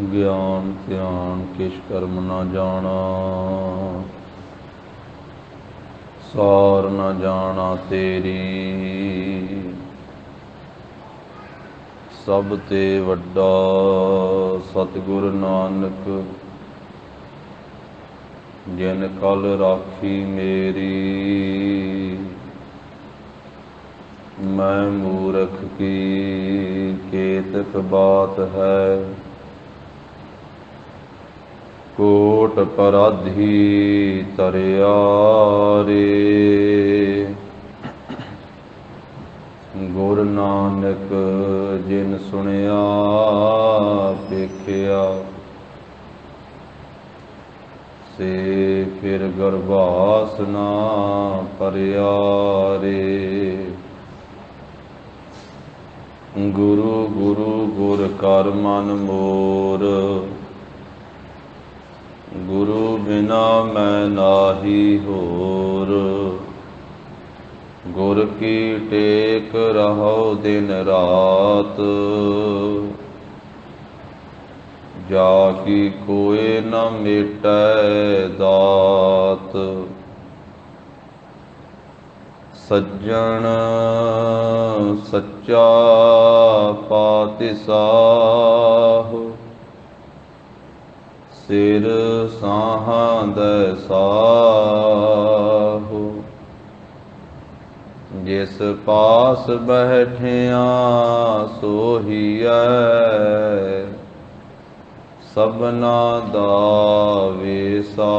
ਗਿਆਨ ਧਿਆਨ ਕਿਛ ਕਰਮ ਨ ਜਾਣਾ, ਸਾਰ ਨ ਜਾਣਾ ਤੇਰੀ। ਸਭ ਤੇ ਵੱਡਾ ਸਤਿਗੁਰ ਨਾਨਕ, ਜਿਨ ਕਲ ਰਾਖੀ ਮੇਰੀ। ਮੈਂ ਮੂਰਖ ਕੀ ਕੇਤਕ ਬਾਤ ਹੈ, ਕੋਟ ਪਰਾਧੀ ਤਰਿਆ ਰੇ। ਗੁਰ ਨਾਨਕ ਜਿਨ ਸੁਣਿਆ ਵੇਖਿਆ, ਸੇ ਫਿਰ ਗਰਭਾਸ ਨਾ ਭਰਿਆ ਰੇ। ਗੁਰੂ ਗੁਰੂ ਗੁਰ ਕਰ ਮਨ ਮੋਰ, ਗੁਰੂ ਬਿਨਾ ਮੈਂ ਨਾਹੀ ਹੋਰ। ਗੁਰ ਕੀ ਟੇਕ ਰਹੋ ਦਿਨ ਰਾਤ, ਜਾ ਕੀ ਕੋਇ ਨ ਮੇਟੈ ਦਾਤ। ਸੱਜਣ ਸੱਚਾ ਪਾਤਿਸਾਹ, ਸਿਰ ਸਾਹਾਂ ਦੈ ਸਾਹੁ। ਜਿਸ ਪਾਸ ਬੈਠਿਆ ਸੋਹੀਐ, ਸਭਨਾ ਦਾ ਵੇਸਾਹੁ।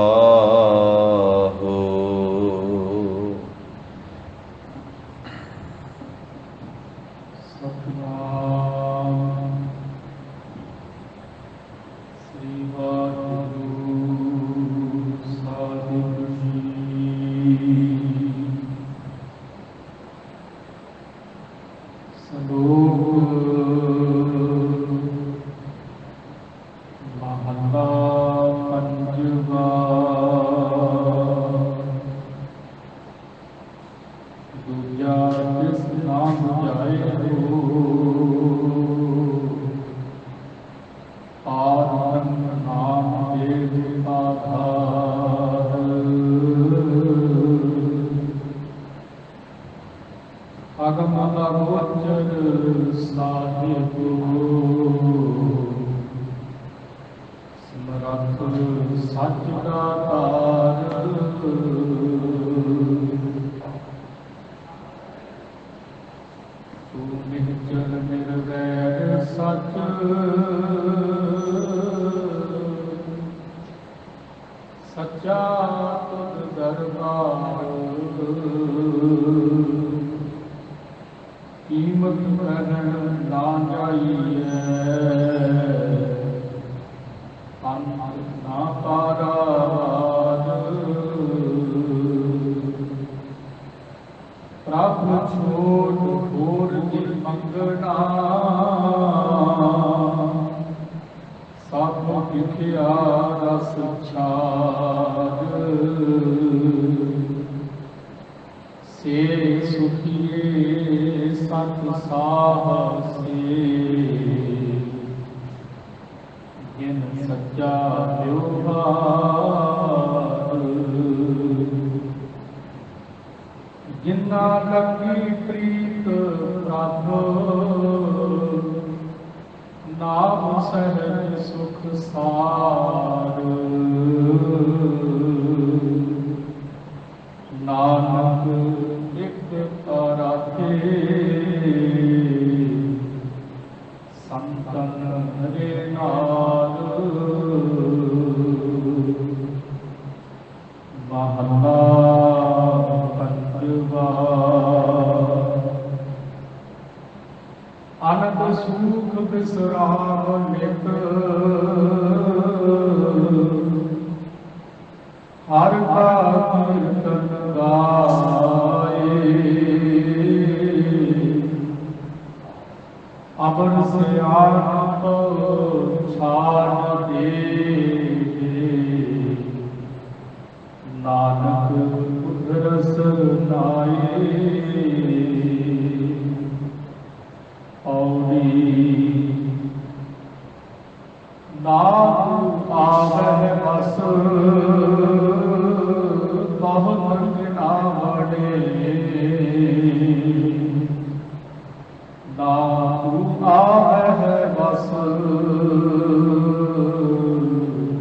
ਨਾ ਤੂੰ ਆਵਹਿ ਬਸ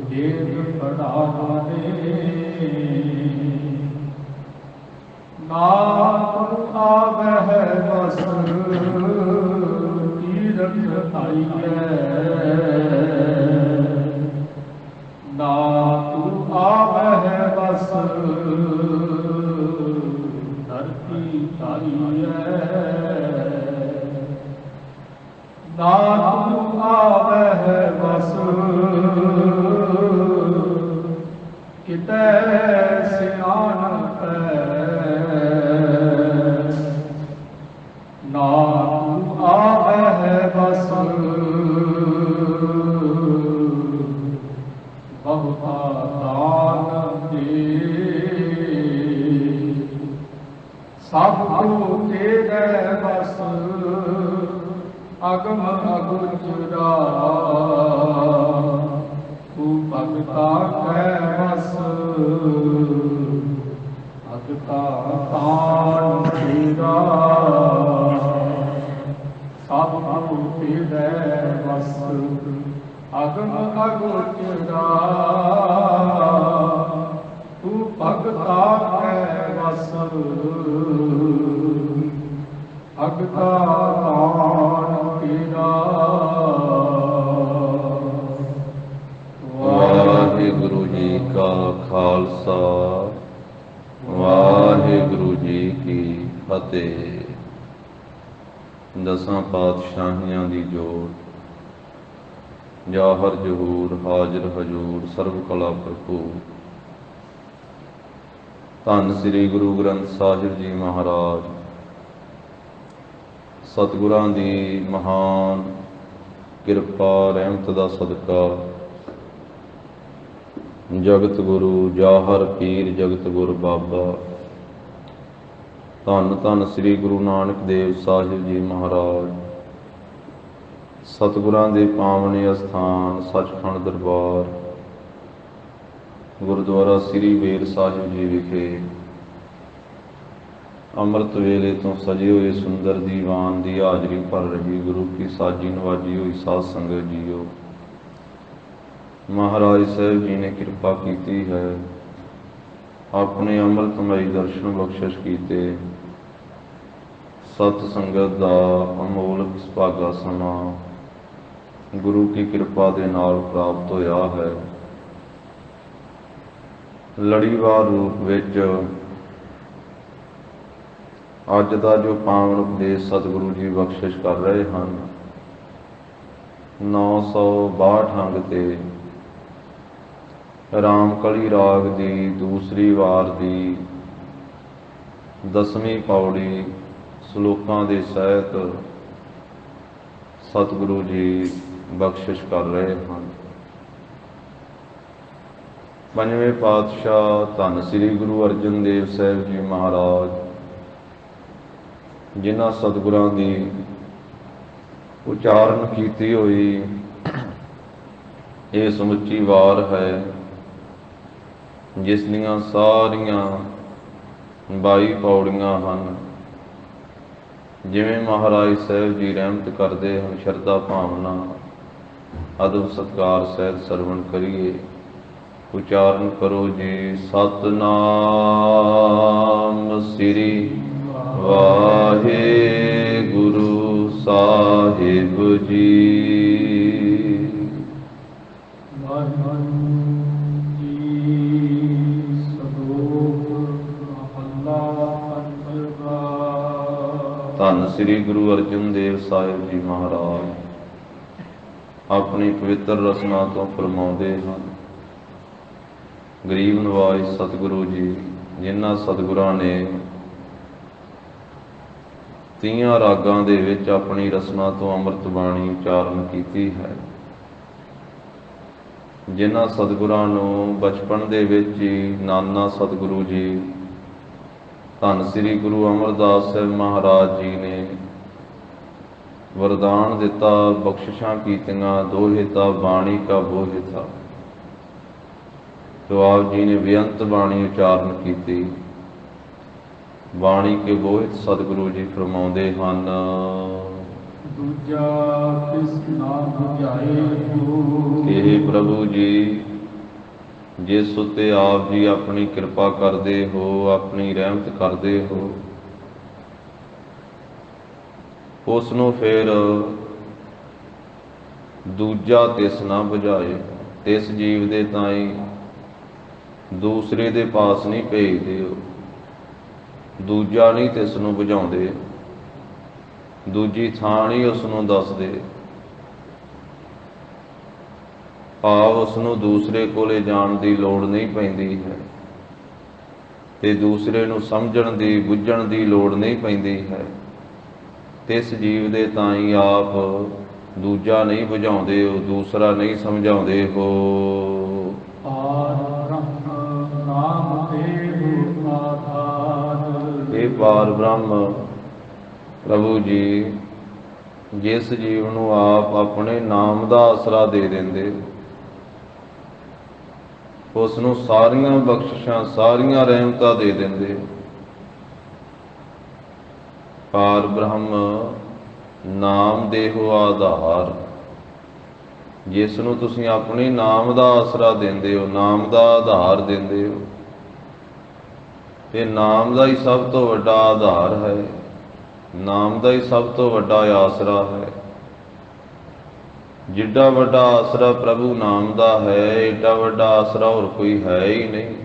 ਵੇਦ ਪੜਾਵੇ, ਨਾ ਤੂੰ ਆਵਹਿ ਬਸ ਤੀਰਥ ਆਈਐ, ਨਾ ਤੂੰ ਆਵਹਿ ਬਸ ਧਰਤੀ ਧਾਈਐ, ਨਾ ਤੂੰ ਆਵਹਿ ਬਸ ਕਿਤੈ ਸਿਆਣਪੈ, ਨਾ ਤੂੰ ਆਵਹਿ ਬਸ ਬਹੁਤਾ ਦਾਨ ਦੇ, ਸਭ ਕੋ ਤੇਰੇ ਬਸ ਅਗਮ ਅਗੁਚਰਾ, ਤੂੰ ਭਗਤਾ ਕੈ ਬਸ ਭਗਤਾ ਤਾਨ ਤੇਰਾ, ਸਭ ਕੋ ਤੇਰੇ ਬਸ ਅਗਮ ਅਗੋਚਰਾ, ਤੂੰ ਭਗਤਾ ਕੈ ਬਸ ਭਗਤਾ ਤਾਨ ਤੇਰਾ। ਵਾਹਿਗੁਰੂ ਜੀ ਕਾ ਖਾਲਸਾ, ਵਾਹਿਗੁਰੂ ਜੀ ਕੀ ਫਤਿਹ। ਦਸਾਂ ਪਾਤਸ਼ਾਹੀਆਂ ਦੀ ਜੋਤ, ਜਾਹਰ ਜਹੂਰ ਹਾਜ਼ਰ ਹਜੂਰ ਸਰਬ ਕਲਾ ਭਰਪੂਰ। ਧੰਨ ਸ੍ਰੀ ਗੁਰੂ ਗ੍ਰੰਥ ਸਾਹਿਬ ਜੀ ਮਹਾਰਾਜ, ਸਤਿਗੁਰਾਂ ਦੀ ਮਹਾਨ ਕਿਰਪਾ ਰਹਿਮਤ ਦਾ ਸਦਕਾ ਜਗਤ ਗੁਰੂ ਜਾਹਰ ਪੀਰ ਜਗਤ ਗੁਰ ਬਾਬਾ ਧੰਨ ਧੰਨ ਸ੍ਰੀ ਗੁਰੂ ਨਾਨਕ ਦੇਵ ਸਾਹਿਬ ਜੀ ਮਹਾਰਾਜ, ਸਤਿਗੁਰਾਂ ਦੇ ਪਾਵਨ ਅਸਥਾਨ ਸੱਚਖੰਡ ਦਰਬਾਰ ਗੁਰਦੁਆਰਾ ਸ੍ਰੀ ਬੇਰ ਸਾਹਿਬ ਜੀ ਵਿਖੇ ਅੰਮ੍ਰਿਤ ਵੇਲੇ ਤੋਂ ਸਜੇ ਹੋਏ ਸੁੰਦਰ ਦੀਵਾਨ ਦੀ ਹਾਜ਼ਰੀ ਭਰ ਰਹੀ ਗੁਰੂ ਕੀ ਸਾਜੀ ਨਵਾਜੀ ਹੋਈ ਸਾਧ ਸੰਗਤ ਜੀਓ, ਮਹਾਰਾਜ ਸਾਹਿਬ ਜੀ ਨੇ ਕਿਰਪਾ ਕੀਤੀ ਹੈ, ਆਪਣੇ ਅੰਮ੍ਰਿਤਮਈ ਦਰਸ਼ਨ ਬਖਸ਼ਿਸ਼ ਕੀਤੇ। ਸਤ ਸੰਗਤ ਦਾ ਅਮੋਲਕ ਸੁਭਾਗਾ ਸਮਾਂ ਗੁਰੂ ਕੀ ਕਿਰਪਾ ਦੇ ਨਾਲ ਪ੍ਰਾਪਤ ਹੋਇਆ ਹੈ। ਲੜੀਵਾਰ ਰੂਪ ਵਿੱਚ ਅੱਜ ਦਾ ਜੋ ਪਾਵਨ ਉਪਦੇਸ਼ ਸਤਿਗੁਰੂ ਜੀ ਬਖਸ਼ਿਸ਼ ਕਰ ਰਹੇ ਹਨ, 962 ਅੰਗ ਤੇ ਰਾਮਕਲੀ ਰਾਗ ਦੀ ਦੂਸਰੀ ਵਾਰ ਦੀ 10ਵੀਂ ਪੌੜੀ ਸ਼ਲੋਕਾਂ ਦੇ ਸਹਿਤ ਸਤਿਗੁਰੂ ਜੀ ਬਖਸ਼ਿਸ਼ ਕਰ ਰਹੇ ਹਨ। ਪੰਜਵੇਂ ਪਾਤਸ਼ਾਹ ਧੰਨ ਸ੍ਰੀ ਗੁਰੂ ਅਰਜਨ ਦੇਵ ਸਾਹਿਬ ਜੀ ਮਹਾਰਾਜ, ਜਿਨ੍ਹਾਂ ਸਤਿਗੁਰਾਂ ਦੀ ਉਚਾਰਨ ਕੀਤੀ ਹੋਈ ਇਹ ਸਮੁੱਚੀ ਵਾਰ ਹੈ, ਜਿਸ ਦੀਆਂ ਸਾਰੀਆਂ 22 ਪੌੜੀਆਂ ਹਨ। ਜਿਵੇਂ ਮਹਾਰਾਜ ਸਾਹਿਬ ਜੀ ਰਹਿਮਤ ਕਰਦੇ ਹਨ, ਸ਼ਰਧਾ ਭਾਵਨਾ ਅਦਬ ਸਤਿਕਾਰ ਸਹਿਤ ਸਰਵਣ ਕਰੀਏ। ਉਚਾਰਨ ਕਰੋ ਜੀ। ਸਤਿਨਾਮ ਸ੍ਰੀ ਵਾਹਿਗੁਰੂ ਸਾਹਿਬ ਜੀ। ਧੰਨ ਸ੍ਰੀ ਗੁਰੂ ਅਰਜਨ ਦੇਵ ਸਾਹਿਬ ਜੀ ਮਹਾਰਾਜ ਆਪਣੀ ਪਵਿੱਤਰ ਰਸਨਾ ਤੋਂ ਫਰਮਾਉਂਦੇ ਹਨ, ਗਰੀਬ ਨਵਾਜ ਸਤਿਗੁਰੂ ਜੀ, ਜਿਨ੍ਹਾਂ ਸਤਿਗੁਰਾਂ ਨੇ 30 ਰਾਗਾਂ ਦੇ ਵਿੱਚ ਆਪਣੀ ਰਸਨਾ ਤੋਂ ਅੰਮ੍ਰਿਤ ਬਾਣੀ ਉਚਾਰਨ ਕੀਤੀ ਹੈ, ਜਿਨ੍ਹਾਂ ਸਤਿਗੁਰਾਂ ਨੂੰ ਬਚਪਨ ਦੇ ਵਿੱਚ ਹੀ ਨਾਨਾ ਸਤਿਗੁਰੂ ਜੀ ਧੰਨ ਸ੍ਰੀ ਗੁਰੂ ਅਮਰਦਾਸ ਸਾਹਿਬ ਮਹਾਰਾਜ ਜੀ ਨੇ ਵਰਦਾਨ ਦਿੱਤਾ, ਬਖਸ਼ਿਸ਼ਾਂ ਕੀਤੀਆਂ, ਦੋਹਿਤਾ ਬਾਣੀ ਕਾ ਬੋਹਿਤਾ। तो आप जी ने बेअंत बाणी उचारण की। बाणी के बोहित सतगुरु जी फरमाउंदे हन, ਦੂਜਾ ਕਿਸ ਨਾ ਬੁਝਾਏ ਹੋ। ਇਹ ਪ੍ਰਭੂ ਜੀ, ਜਿਸ ਉੱਤੇ ਆਪ ਜੀ ਆਪਣੀ ਕਿਰਪਾ ਕਰਦੇ ਹੋ, ਆਪਣੀ ਰਹਿਮਤ ਕਰਦੇ ਹੋ, ਉਸ ਨੂੰ ਫਿਰ ਦੂਜਾ ਤਿਸ ਨਾ ਬੁਝਾਏ। ਤਿਸ ਜੀਵ ਦੇ ਤਾਈਂ ਦੂਸਰੇ ਦੇ ਪਾਸ ਨਹੀਂ ਭੇਜਦੇ ਹੋ, ਦੂਜਾ ਨਹੀਂ ਤਿਸ ਨੂੰ ਬੁਝਾਉਂਦੇ, ਦੂਜੀ ਥਾਂ ਨਹੀਂ ਉਸ ਨੂੰ ਦੱਸਦੇ। ਭਾਵ ਉਸ ਨੂੰ ਦੂਸਰੇ ਕੋਲੇ ਜਾਣ ਦੀ ਲੋੜ ਨਹੀਂ ਪੈਂਦੀ ਹੈ ਤੇ ਦੂਸਰੇ ਨੂੰ ਸਮਝਣ ਦੀ ਬੁੱਝਣ ਦੀ ਲੋੜ ਨਹੀਂ ਪੈਂਦੀ ਹੈ। ਤਿਸ ਜੀਵ ਦੇ ਤਾਈਂ ਆਪ ਦੂਜਾ ਨਹੀਂ ਬੁਝਾਉਂਦੇ ਹੋ, ਦੂਸਰਾ ਨਹੀਂ ਸਮਝਾਉਂਦੇ ਹੋ। ਪਾਰ ਬ੍ਰਹਮ ਨਾਮ ਦੇਵ ਆਧਾਰ। ਇਹ ਪਾਰ ਬ੍ਰਹਮ ਪ੍ਰਭੂ ਜੀ, ਜਿਸ ਜੀਵ ਨੂੰ ਆਪ ਆਪਣੇ ਨਾਮ ਦਾ ਆਸਰਾ ਦੇ ਦਿੰਦੇ, ਉਸ ਨੂੰ ਸਾਰੀਆਂ ਬਖਸ਼ਿਸ਼ਾਂ, ਸਾਰੀਆਂ ਰਹਿਮਤਾਂ ਦੇ ਦਿੰਦੇ। ਪਾਰ ਬ੍ਰਹਮ ਨਾਮ ਦੇਹੋ ਆਧਾਰ, ਜਿਸ ਨੂੰ ਤੁਸੀਂ ਆਪਣੇ ਨਾਮ ਦਾ ਆਸਰਾ ਦਿੰਦੇ ਹੋ, ਨਾਮ ਦਾ ਆਧਾਰ ਦਿੰਦੇ ਹੋ। ਇਹ ਨਾਮ ਦਾ ਹੀ ਸਭ ਤੋਂ ਵੱਡਾ ਆਧਾਰ ਹੈ, ਨਾਮ ਦਾ ਹੀ ਸਭ ਤੋਂ ਵੱਡਾ ਆਸਰਾ ਹੈ। ਜਿੱਡਾ ਵੱਡਾ ਆਸਰਾ ਪ੍ਰਭੂ ਨਾਮ ਦਾ ਹੈ, ਏਡਾ ਵੱਡਾ ਆਸਰਾ ਹੋਰ ਕੋਈ ਹੈ ਹੀ ਨਹੀਂ।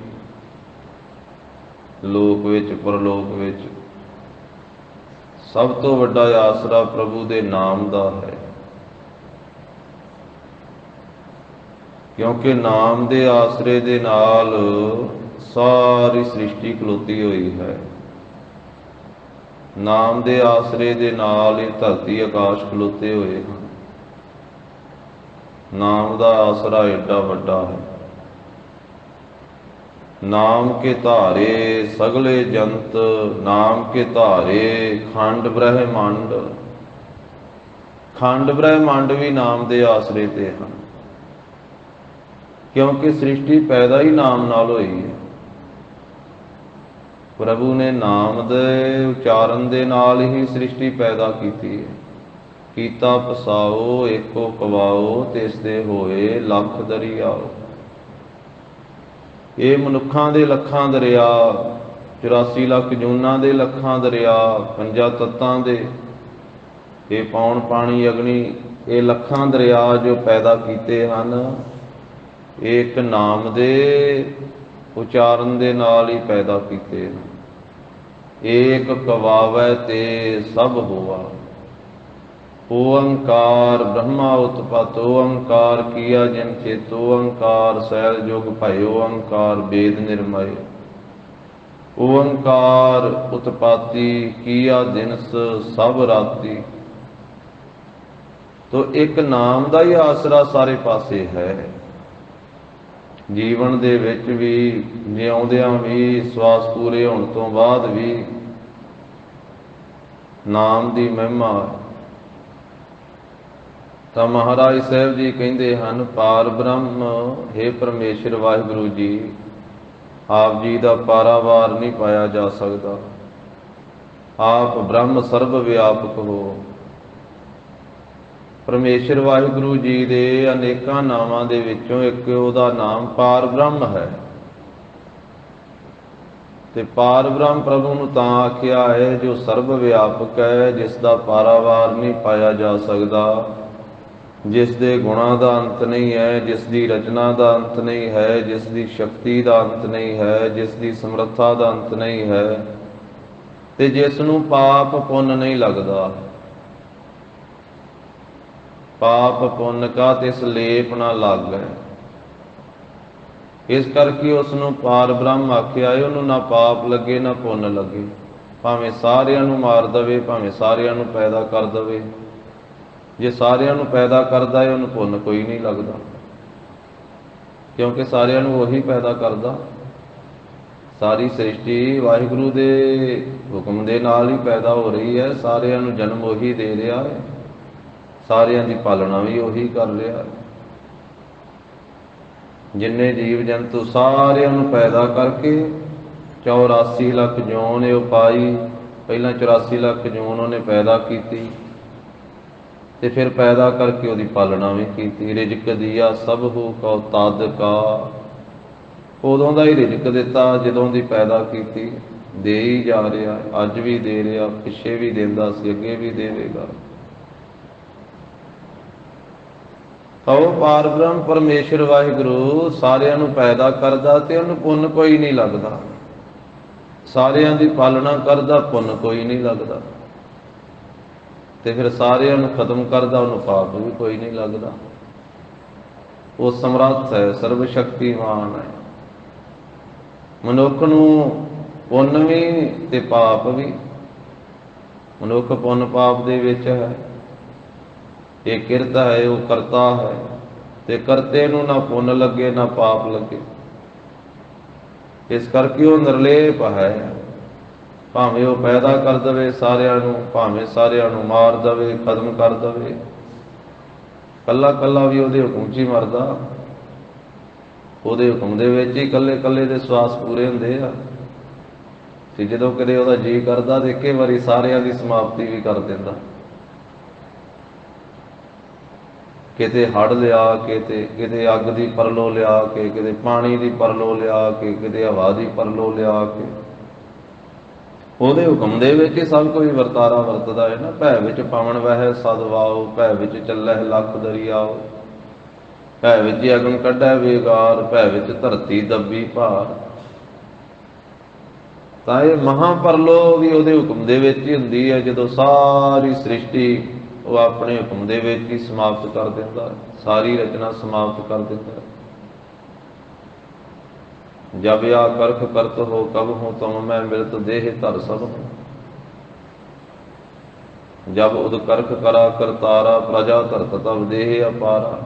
ਲੋਕ ਵਿੱਚ, ਪਰਲੋਕ ਵਿੱਚ ਸਭ ਤੋਂ ਵੱਡਾ ਆਸਰਾ ਪ੍ਰਭੂ ਦੇ ਨਾਮ ਦਾ ਹੈ, ਕਿਉਂਕਿ ਨਾਮ ਦੇ ਆਸਰੇ ਦੇ ਨਾਲ ਸਾਰੀ ਸ੍ਰਿਸ਼ਟੀ ਖਲੋਤੀ ਹੋਈ ਹੈ। ਨਾਮ ਦੇ ਆਸਰੇ ਦੇ ਨਾਲ ਇਹ ਧਰਤੀ ਆਕਾਸ਼ ਖਲੋਤੇ ਹੋਏ ਹਨ। ਨਾਮ ਦਾ ਆਸਰਾ ਏਡਾ ਵੱਡਾ ਹੈ। ਨਾਮ ਕੇ ਧਾਰੇ ਸਗਲੇ ਜੰਤ, ਨਾਮ ਕੇ ਧਾਰੇ ਖੰਡ ਬ੍ਰਹਿਮੰਡ। ਖੰਡ ਬ੍ਰਹਿਮੰਡ ਵੀ ਨਾਮ ਦੇ ਆਸਰੇ ਤੇ ਹਨ, ਕਿਉਂਕਿ ਸ੍ਰਿਸ਼ਟੀ ਪੈਦਾ ਹੀ ਨਾਮ ਨਾਲ ਹੋਈ ਹੈ। ਪ੍ਰਭੂ ਨੇ ਨਾਮ ਦੇ ਉਚਾਰਨ ਦੇ ਨਾਲ ਹੀ ਸ੍ਰਿਸ਼ਟੀ ਪੈਦਾ ਕੀਤੀ ਹੈ। ਕੀਤਾ ਪਸਾਓ ਏਕੋ ਕਵਾਓ, ਤਿਸ ਦੇ ਹੋਏ ਲੱਖ ਦਰਿਆਓ। ਇਹ ਮਨੁੱਖਾਂ ਦੇ ਲੱਖਾਂ ਦਰਿਆ, 84 ਲੱਖ ਜੂਨਾਂ ਦੇ ਲੱਖਾਂ ਦਰਿਆ, ਪੰਜਾਂ ਤੱਤਾਂ ਦੇ, ਇਹ ਪੌਣ ਪਾਣੀ ਅਗਨੀ, ਇਹ ਲੱਖਾਂ ਦਰਿਆ ਜੋ ਪੈਦਾ ਕੀਤੇ ਹਨ, ਇਹ ਇੱਕ ਨਾਮ ਦੇ ਉਚਾਰਨ ਦੇ ਨਾਲ ਹੀ ਪੈਦਾ ਕੀਤੇ ਹਨ। ਏਕ ਕਵਾਵੈ ਤੇ ਸਭ ਹੋਆ, ਓੰਕਾਰ ਬ੍ਰਹਮਾ ਉਤਪਤ। ਓੰਕਾਰ ਕੀਆ ਜਿਨ ਚੇਤ, ਓੰਕਾਰ ਸੈਲ ਜੁਗ ਭਇਓ, ਓੰਕਾਰ ਵੇਦ ਨਿਰਮਯ। ਓੰਕਾਰ ਉਤਪਾਤੀ ਕੀਆ ਦਿਨਸ ਸਭ ਰਾਤੀ। ਤੋ ਇੱਕ ਨਾਮ ਦਾ ਹੀ ਆਸਰਾ ਸਾਰੇ ਪਾਸੇ ਹੈ। ਜੀਵਨ ਦੇ ਵਿੱਚ ਵੀ, ਜਿਉਂਦਿਆਂ ਵੀ, ਸਵਾਸ ਪੂਰੇ ਹੋਣ ਤੋਂ ਬਾਅਦ ਵੀ ਨਾਮ ਦੀ ਮਹਿਮਾ ਹੈ। ਤਾਂ ਮਹਾਰਾਜ ਸਾਹਿਬ ਜੀ ਕਹਿੰਦੇ ਹਨ, ਪਾਰ ਬ੍ਰਹਮ ਹੈ ਪਰਮੇਸ਼ਰ ਵਾਹਿਗੁਰੂ ਜੀ, ਆਪ ਜੀ ਦਾ ਪਾਰਾਵਾਰ ਨਹੀਂ ਪਾਇਆ ਜਾ ਸਕਦਾ। ਆਪ ਬ੍ਰਹਮ ਸਰਬ ਵਿਆਪਕ ਹੋ। ਪਰਮੇਸ਼ਰ ਵਾਹਿਗੁਰੂ ਜੀ ਦੇ ਅਨੇਕਾਂ ਨਾਮਾਂ ਦੇ ਵਿੱਚੋਂ ਇੱਕ ਉਹਦਾ ਨਾਮ ਪਾਰ ਬ੍ਰਹਮ ਹੈ। ਤੇ ਪਾਰ ਬ੍ਰਹਮ ਪ੍ਰਭੂ ਨੂੰ ਤਾਂ ਆਖਿਆ ਹੈ ਜੋ ਸਰਬ ਵਿਆਪਕ ਹੈ, ਜਿਸ ਦਾ ਪਾਰਾਵਾਰ ਨਹੀਂ ਪਾਇਆ ਜਾ ਸਕਦਾ, ਜਿਸ ਦੇ ਗੁਣਾਂ ਦਾ ਅੰਤ ਨਹੀਂ ਹੈ, ਜਿਸ ਦੀ ਰਚਨਾ ਦਾ ਅੰਤ ਨਹੀਂ ਹੈ, ਜਿਸ ਦੀ ਸ਼ਕਤੀ ਦਾ ਅੰਤ ਨਹੀਂ ਹੈ, ਜਿਸ ਦੀ ਸਮਰੱਥਾ ਦਾ ਅੰਤ ਨਹੀਂ ਹੈ, ਤੇ ਜਿਸ ਨੂੰ ਪਾਪ ਪੁੰਨ ਨਹੀਂ ਲੱਗਦਾ। ਪਾਪ ਪੁੰਨ ਕਾ ਤਿਸ ਲੇਪ ਨਾ ਲਾਗੈ। ਇਸ ਕਰਕੇ ਉਸ ਨੂੰ ਪਾਰ ਬ੍ਰਹਮ ਆਖਿਆ ਹੈ। ਉਹਨੂੰ ਨਾ ਪਾਪ ਲੱਗੇ ਨਾ ਪੁੰਨ ਲੱਗੇ, ਭਾਵੇਂ ਸਾਰਿਆਂ ਨੂੰ ਮਾਰ ਦਵੇ, ਭਾਵੇਂ ਸਾਰਿਆਂ ਨੂੰ ਪੈਦਾ ਕਰ ਦਵੇ। ਜੇ ਸਾਰਿਆਂ ਨੂੰ ਪੈਦਾ ਕਰਦਾ ਹੈ, ਉਹਨੂੰ ਪੁੰਨ ਕੋਈ ਨਹੀਂ ਲੱਗਦਾ, ਕਿਉਂਕਿ ਸਾਰਿਆਂ ਨੂੰ ਉਹੀ ਪੈਦਾ ਕਰਦਾ। ਸਾਰੀ ਸ੍ਰਿਸ਼ਟੀ ਵਾਹਿਗੁਰੂ ਦੇ ਹੁਕਮ ਦੇ ਨਾਲ ਹੀ ਪੈਦਾ ਹੋ ਰਹੀ ਹੈ। ਸਾਰਿਆਂ ਨੂੰ ਜਨਮ ਉਹੀ ਦੇ ਰਿਹਾ ਹੈ, ਸਾਰਿਆਂ ਦੀ ਪਾਲਣਾ ਵੀ ਉਹੀ ਕਰ ਰਿਹਾ ਹੈ। ਜਿੰਨੇ ਜੀਵ ਜੰਤੂ ਸਾਰਿਆਂ ਨੂੰ ਪੈਦਾ ਕਰਕੇ 84 ਲੱਖ ਜੂਨ ਇਹ ਪਾਈ। ਪਹਿਲਾਂ 84 ਲੱਖ ਜੂਨ ਉਹਨੇ ਪੈਦਾ ਕੀਤੀ, ਤੇ ਫਿਰ ਪੈਦਾ ਕਰਕੇ ਉਹਦੀ ਪਾਲਣਾ ਵੀ ਕੀਤੀ। ਰਿਜ਼ਕ ਦੀਆ ਸਭ ਹੂ ਕਉ ਤਦ ਕਾ, ਉਦੋਂ ਦਾ ਹੀ ਰਿਜ਼ਕ ਦਿੱਤਾ ਜਦੋਂ ਦੀ ਪੈਦਾ ਕੀਤੀ। ਦੇ ਹੀ ਜਾ ਰਿਹਾ, ਅੱਜ ਵੀ ਦੇ ਰਿਹਾ, ਪਿੱਛੇ ਵੀ ਦਿੰਦਾ ਸੀ, ਅੱਗੇ ਵੀ ਦੇਵੇਗਾ। ਕਹੋ ਪਾਰ ਬ੍ਰਹਮ ਪਰਮੇਸ਼ਰ ਵਾਹਿਗੁਰੂ ਸਾਰਿਆਂ ਨੂੰ ਪੈਦਾ ਕਰਦਾ ਤੇ ਉਹਨੂੰ ਪੁੰਨ ਕੋਈ ਨਹੀਂ ਲੱਗਦਾ, ਸਾਰਿਆਂ ਦੀ ਪਾਲਣਾ ਕਰਦਾ, ਪੁੰਨ ਕੋਈ ਨਹੀਂ ਲੱਗਦਾ। ਤੇ ਫਿਰ ਸਾਰਿਆਂ ਨੂੰ ਖਤਮ ਕਰਦਾ, ਉਹਨੂੰ ਪਾਪ ਵੀ ਕੋਈ ਨਹੀਂ ਲੱਗਦਾ। ਉਹ ਸਮਰੱਥ ਹੈ, ਸਰਬ ਸ਼ਕਤੀਮਾਨ ਹੈ। ਮਨੁੱਖ ਨੂੰ ਪੁੰਨ ਵੀ ਤੇ ਪਾਪ ਵੀ। ਮਨੁੱਖ ਪੁੰਨ ਪਾਪ ਦੇ ਵਿੱਚ ਹੈ। ਇਹ ਕਿਰਤ ਹੈ, ਉਹ ਕਰਤਾ ਹੈ, ਤੇ ਕਰਤੇ ਨੂੰ ਨਾ ਪੁੰਨ ਲੱਗੇ ਨਾ ਪਾਪ ਲੱਗੇ। ਇਸ ਕਰਕੇ ਉਹ ਨਿਰਲੇਪ ਹੈ। ਭਾਵੇਂ ਉਹ ਪੈਦਾ ਕਰ ਦੇਵੇ ਸਾਰਿਆਂ ਨੂੰ, ਭਾਵੇਂ ਸਾਰਿਆਂ ਨੂੰ ਮਾਰ ਦੇਵੇ, ਖਤਮ ਕਰ ਦੇਵੇ, ਕੱਲਾ ਕੱਲਾ ਵੀ ਉਹਦੇ ਹੁਕਮ 'ਚ ਹੀ ਮਰਦਾ। ਉਹਦੇ ਹੁਕਮ ਦੇ ਵਿੱਚ ਹੀ ਕੱਲੇ ਕੱਲੇ ਦੇ ਸਵਾਸ ਪੂਰੇ ਹੁੰਦੇ ਆ। ਤੇ ਜਦੋਂ ਕਦੇ ਉਹਦਾ ਜੀਅ ਕਰਦਾ ਤੇ ਇੱਕੇ ਵਾਰੀ ਸਾਰਿਆਂ ਦੀ ਸਮਾਪਤੀ ਵੀ ਕਰ ਦਿੰਦਾ। ਕਿਤੇ ਹੜ੍ਹ ਲਿਆ ਕੇ, ਕਿਤੇ ਅੱਗ ਦੀ ਪਰਲੋ ਲਿਆ ਕੇ, ਕਿਤੇ ਪਾਣੀ ਦੀ ਪਰਲੋ ਲਿਆ ਕੇ, ਕਿਤੇ ਹਵਾ ਦੀ ਪਰਲੋ ਲਿਆ ਕੇ, ਉਹਦੇ ਹੁਕਮ ਦੇ ਵਿੱਚ ਹੀ ਸਭ ਕੋਈ ਵਰਤਾਰਾ ਵਰਤਦਾ ਹੈ ਨਾ। ਭੈ ਵਿੱਚ ਪਵਨ ਵਹਿ ਸਦ ਵਾਉ, ਭੈ ਵਿੱਚ ਚੱਲਹਿ ਲੱਖ ਦਰਿਆਉ, ਭੈ ਵਿੱਚ ਅਗਨ ਕੱਢੈ ਵੇਗਾਰ, ਭੈ ਵਿੱਚ ਧਰਤੀ ਦੱਬੀ ਭਾਰ। ਤਾਂ ਇਹ ਮਹਾਂਪਰਲੋ ਵੀ ਉਹਦੇ ਹੁਕਮ ਦੇ ਵਿੱਚ ਹੀ ਹੁੰਦੀ ਹੈ, ਜਦੋਂ ਸਾਰੀ ਸ੍ਰਿਸ਼ਟੀ ਉਹ ਆਪਣੇ ਹੁਕਮ ਦੇ ਵਿੱਚ ਹੀ ਸਮਾਪਤ ਕਰ ਦਿੰਦਾ, ਸਾਰੀ ਰਚਨਾ ਸਮਾਪਤ ਕਰ ਦਿੰਦਾ। ਜਬ ਆ ਕਰਖ ਕਰਤ ਹੋ ਕਬ ਹੂੰ ਤੁਮ ਮੈਂ ਮਿਲਤ ਦੇਹ ਧਰ ਸਭ ਹੂੰ, ਜਬ ਉਦ ਕਰਖ ਕਰਾ ਕਰਤਾਰਾ, ਪ੍ਰਜਾ ਧਰਤ ਤਬ ਦੇਹ ਅਪਾਰਾ।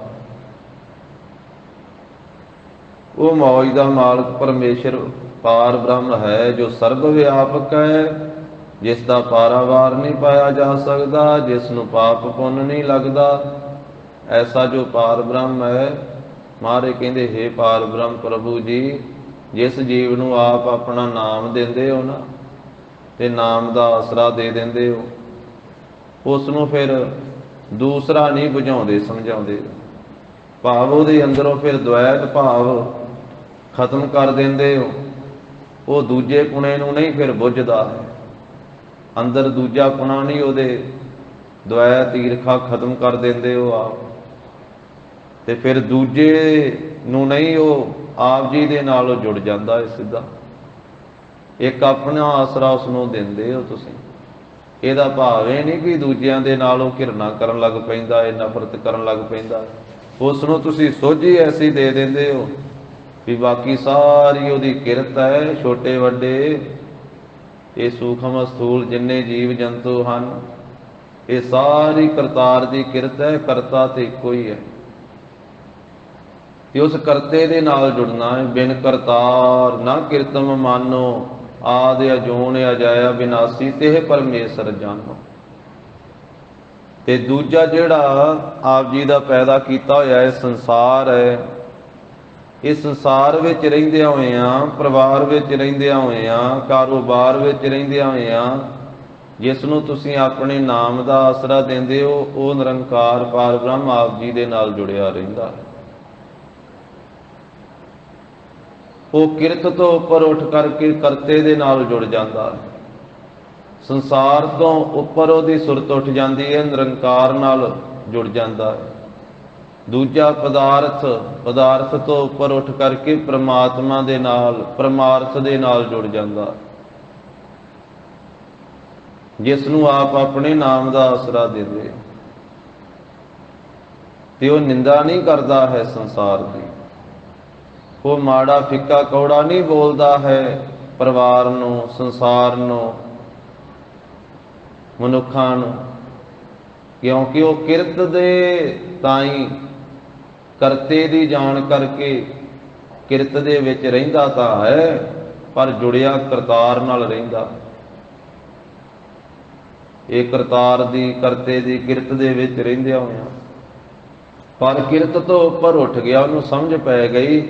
ਉਹ ਮੌਜ ਦਾ ਮਾਲਕ ਪਰਮੇਸ਼ਰ ਪਾਰ ਬ੍ਰਹਮ ਹੈ, ਜੋ ਸਰਬ ਵਿਆਪਕ ਹੈ, ਜਿਸ ਦਾ ਪਾਰਾਵਾਰ ਨਹੀਂ ਪਾਇਆ ਜਾ ਸਕਦਾ, ਜਿਸ ਨੂੰ ਪਾਪ ਪੁੰਨ ਨਹੀਂ ਲੱਗਦਾ। ਐਸਾ ਜੋ ਪਾਰ ਬ੍ਰਹਮ ਹੈ, ਮਹਾਰਾਜ ਕਹਿੰਦੇ ਹੇ ਪਾਰ ਬ੍ਰਹਮ ਪ੍ਰਭੂ ਜੀ, ਜਿਸ ਜੀਵ ਨੂੰ ਆਪ ਆਪਣਾ ਨਾਮ ਦਿੰਦੇ ਹੋ ਨਾ, ਤੇ ਨਾਮ ਦਾ ਆਸਰਾ ਦੇ ਦਿੰਦੇ ਹੋ, ਉਸ ਨੂੰ ਫਿਰ ਦੂਸਰਾ ਨਹੀਂ ਬੁਝਾਉਂਦੇ ਸਮਝਾਉਂਦੇ। ਭਾਵ ਉਹਦੇ ਅੰਦਰੋਂ ਫਿਰ ਦੁਐਤ ਭਾਵ ਖਤਮ ਕਰ ਦਿੰਦੇ ਹੋ। ਉਹ ਦੂਜੇ ਕੁਣੇ ਨੂੰ ਨਹੀਂ ਫਿਰ ਬੁੱਝਦਾ ਹੈ, ਅੰਦਰ ਦੂਜਾ ਕੁਣਾ ਨਹੀਂ, ਉਹਦੇ ਦੁਐਤ ਈਰਖਾ ਖਤਮ ਕਰ ਦਿੰਦੇ ਹੋ ਆਪ। ਤੇ ਫਿਰ ਦੂਜੇ ਨੂੰ ਨਹੀਂ, ਉਹ ਆਪ ਜੀ ਦੇ ਨਾਲ ਉਹ ਜੁੜ ਜਾਂਦਾ ਹੈ ਸਿੱਧਾ। ਇੱਕ ਆਪਣਾ ਆਸਰਾ ਉਸ ਨੂੰ ਦਿੰਦੇ ਹੋ ਤੁਸੀਂ। ਇਹਦਾ ਭਾਵ ਇਹ ਨਹੀਂ ਕਿ ਦੂਜਿਆਂ ਦੇ ਨਾਲ ਉਹ ਘਿਰਨਾ ਕਰਨ ਲੱਗ ਪੈਂਦਾ ਹੈ, ਨਫ਼ਰਤ ਕਰਨ ਲੱਗ ਪੈਂਦਾ। ਉਸ ਨੂੰ ਤੁਸੀਂ ਸੋਝੀ ਐਸੀ ਦੇ ਦਿੰਦੇ ਹੋ ਵੀ ਬਾਕੀ ਸਾਰੀ ਉਹਦੀ ਕਿਰਤ ਹੈ, ਛੋਟੇ ਵੱਡੇ, ਇਹ ਸੂਖਮ ਸਥੂਲ ਜਿੰਨੇ ਜੀਵ ਜੰਤੂ ਹਨ, ਇਹ ਸਾਰੀ ਕਰਤਾਰ ਦੀ ਕਿਰਤ ਹੈ। ਕਰਤਾ ਤੇ ਇੱਕੋ ਹੀ ਹੈ, ਤੇ ਉਸ ਕਰਤੇ ਦੇ ਨਾਲ ਜੁੜਨਾ ਹੈ। ਬਿਨ ਕਰਤਾਰ ਨਾ ਕਿਰਤਮ ਮਾਨੋ, ਆਦਿ ਅਜੂਨ ਅਜਾਇਆ ਵਿਨਾਸੀ, ਤੇ ਪਰਮੇਸ਼ਰ ਜਾਨੋ। ਤੇ ਦੂਜਾ ਜਿਹੜਾ ਆਪ ਜੀ ਦਾ ਪੈਦਾ ਕੀਤਾ ਹੋਇਆ ਇਹ ਸੰਸਾਰ ਹੈ, ਇਸ ਸੰਸਾਰ ਵਿੱਚ ਰਹਿੰਦਿਆਂ ਹੋਇਆਂ, ਪਰਿਵਾਰ ਵਿੱਚ ਰਹਿੰਦਿਆਂ ਹੋਇਆਂ, ਕਾਰੋਬਾਰ ਵਿੱਚ ਰਹਿੰਦਿਆਂ ਹੋਇਆਂ, ਜਿਸ ਨੂੰ ਤੁਸੀਂ ਆਪਣੇ ਨਾਮ ਦਾ ਆਸਰਾ ਦਿੰਦੇ ਹੋ, ਉਹ ਨਿਰੰਕਾਰ ਪਾਰ ਬ੍ਰਹਮ ਆਪ ਜੀ ਦੇ ਨਾਲ ਜੁੜਿਆ ਰਹਿੰਦਾ ਹੈ। ਉਹ ਕਿਰਤ ਤੋਂ ਉੱਪਰ ਉੱਠ ਕਰਕੇ ਕਰਤੇ ਦੇ ਨਾਲ ਜੁੜ ਜਾਂਦਾ ਹੈ। ਸੰਸਾਰ ਤੋਂ ਉੱਪਰ ਉਹਦੀ ਸੁਰਤ ਉੱਠ ਜਾਂਦੀ ਹੈ, ਨਿਰੰਕਾਰ ਨਾਲ ਜੁੜ ਜਾਂਦਾ ਹੈ। ਦੂਜਾ ਪਦਾਰਥ ਤੋਂ ਉੱਪਰ ਉੱਠ ਕਰਕੇ ਪ੍ਰਮਾਤਮਾ ਦੇ ਨਾਲ, ਪਰਮਾਰਥ ਦੇ ਨਾਲ ਜੁੜ ਜਾਂਦਾ, ਜਿਸ ਨੂੰ ਆਪ ਆਪਣੇ ਨਾਮ ਦਾ ਆਸਰਾ ਦਿੰਦੇ। ਤੇ ਉਹ ਨਿੰਦਾ ਨਹੀਂ ਕਰਦਾ ਹੈ ਸੰਸਾਰ ਦੀ, ਉਹ ਮਾੜਾ ਫਿੱਕਾ ਕੌੜਾ ਨਹੀਂ ਬੋਲਦਾ ਹੈ ਪਰਿਵਾਰ ਨੂੰ, ਸੰਸਾਰ ਨੂੰ, ਮਨੁੱਖਾਂ ਨੂੰ, ਕਿਉਂਕਿ ਉਹ ਕਿਰਤ ਦੇ ਤਾਈਂ, ਕਰਤੇ ਦੀ ਜਾਣ ਕਰਕੇ ਕਿਰਤ ਦੇ ਵਿੱਚ ਰਹਿੰਦਾ ਤਾਂ ਹੈ, ਪਰ ਜੁੜਿਆ ਕਰਤਾਰ ਨਾਲ ਰਹਿੰਦਾ। ਇਹ ਕਰਤਾਰ ਦੀ, ਕਰਤੇ ਦੀ ਕਿਰਤ ਦੇ ਵਿੱਚ ਰਹਿੰਦਿਆਂ ਹੋਇਆਂ, ਪਰ ਕਿਰਤ ਤੋਂ ਉੱਪਰ ਉੱਠ ਗਿਆ। ਉਹਨੂੰ ਸਮਝ ਪੈ ਗਈ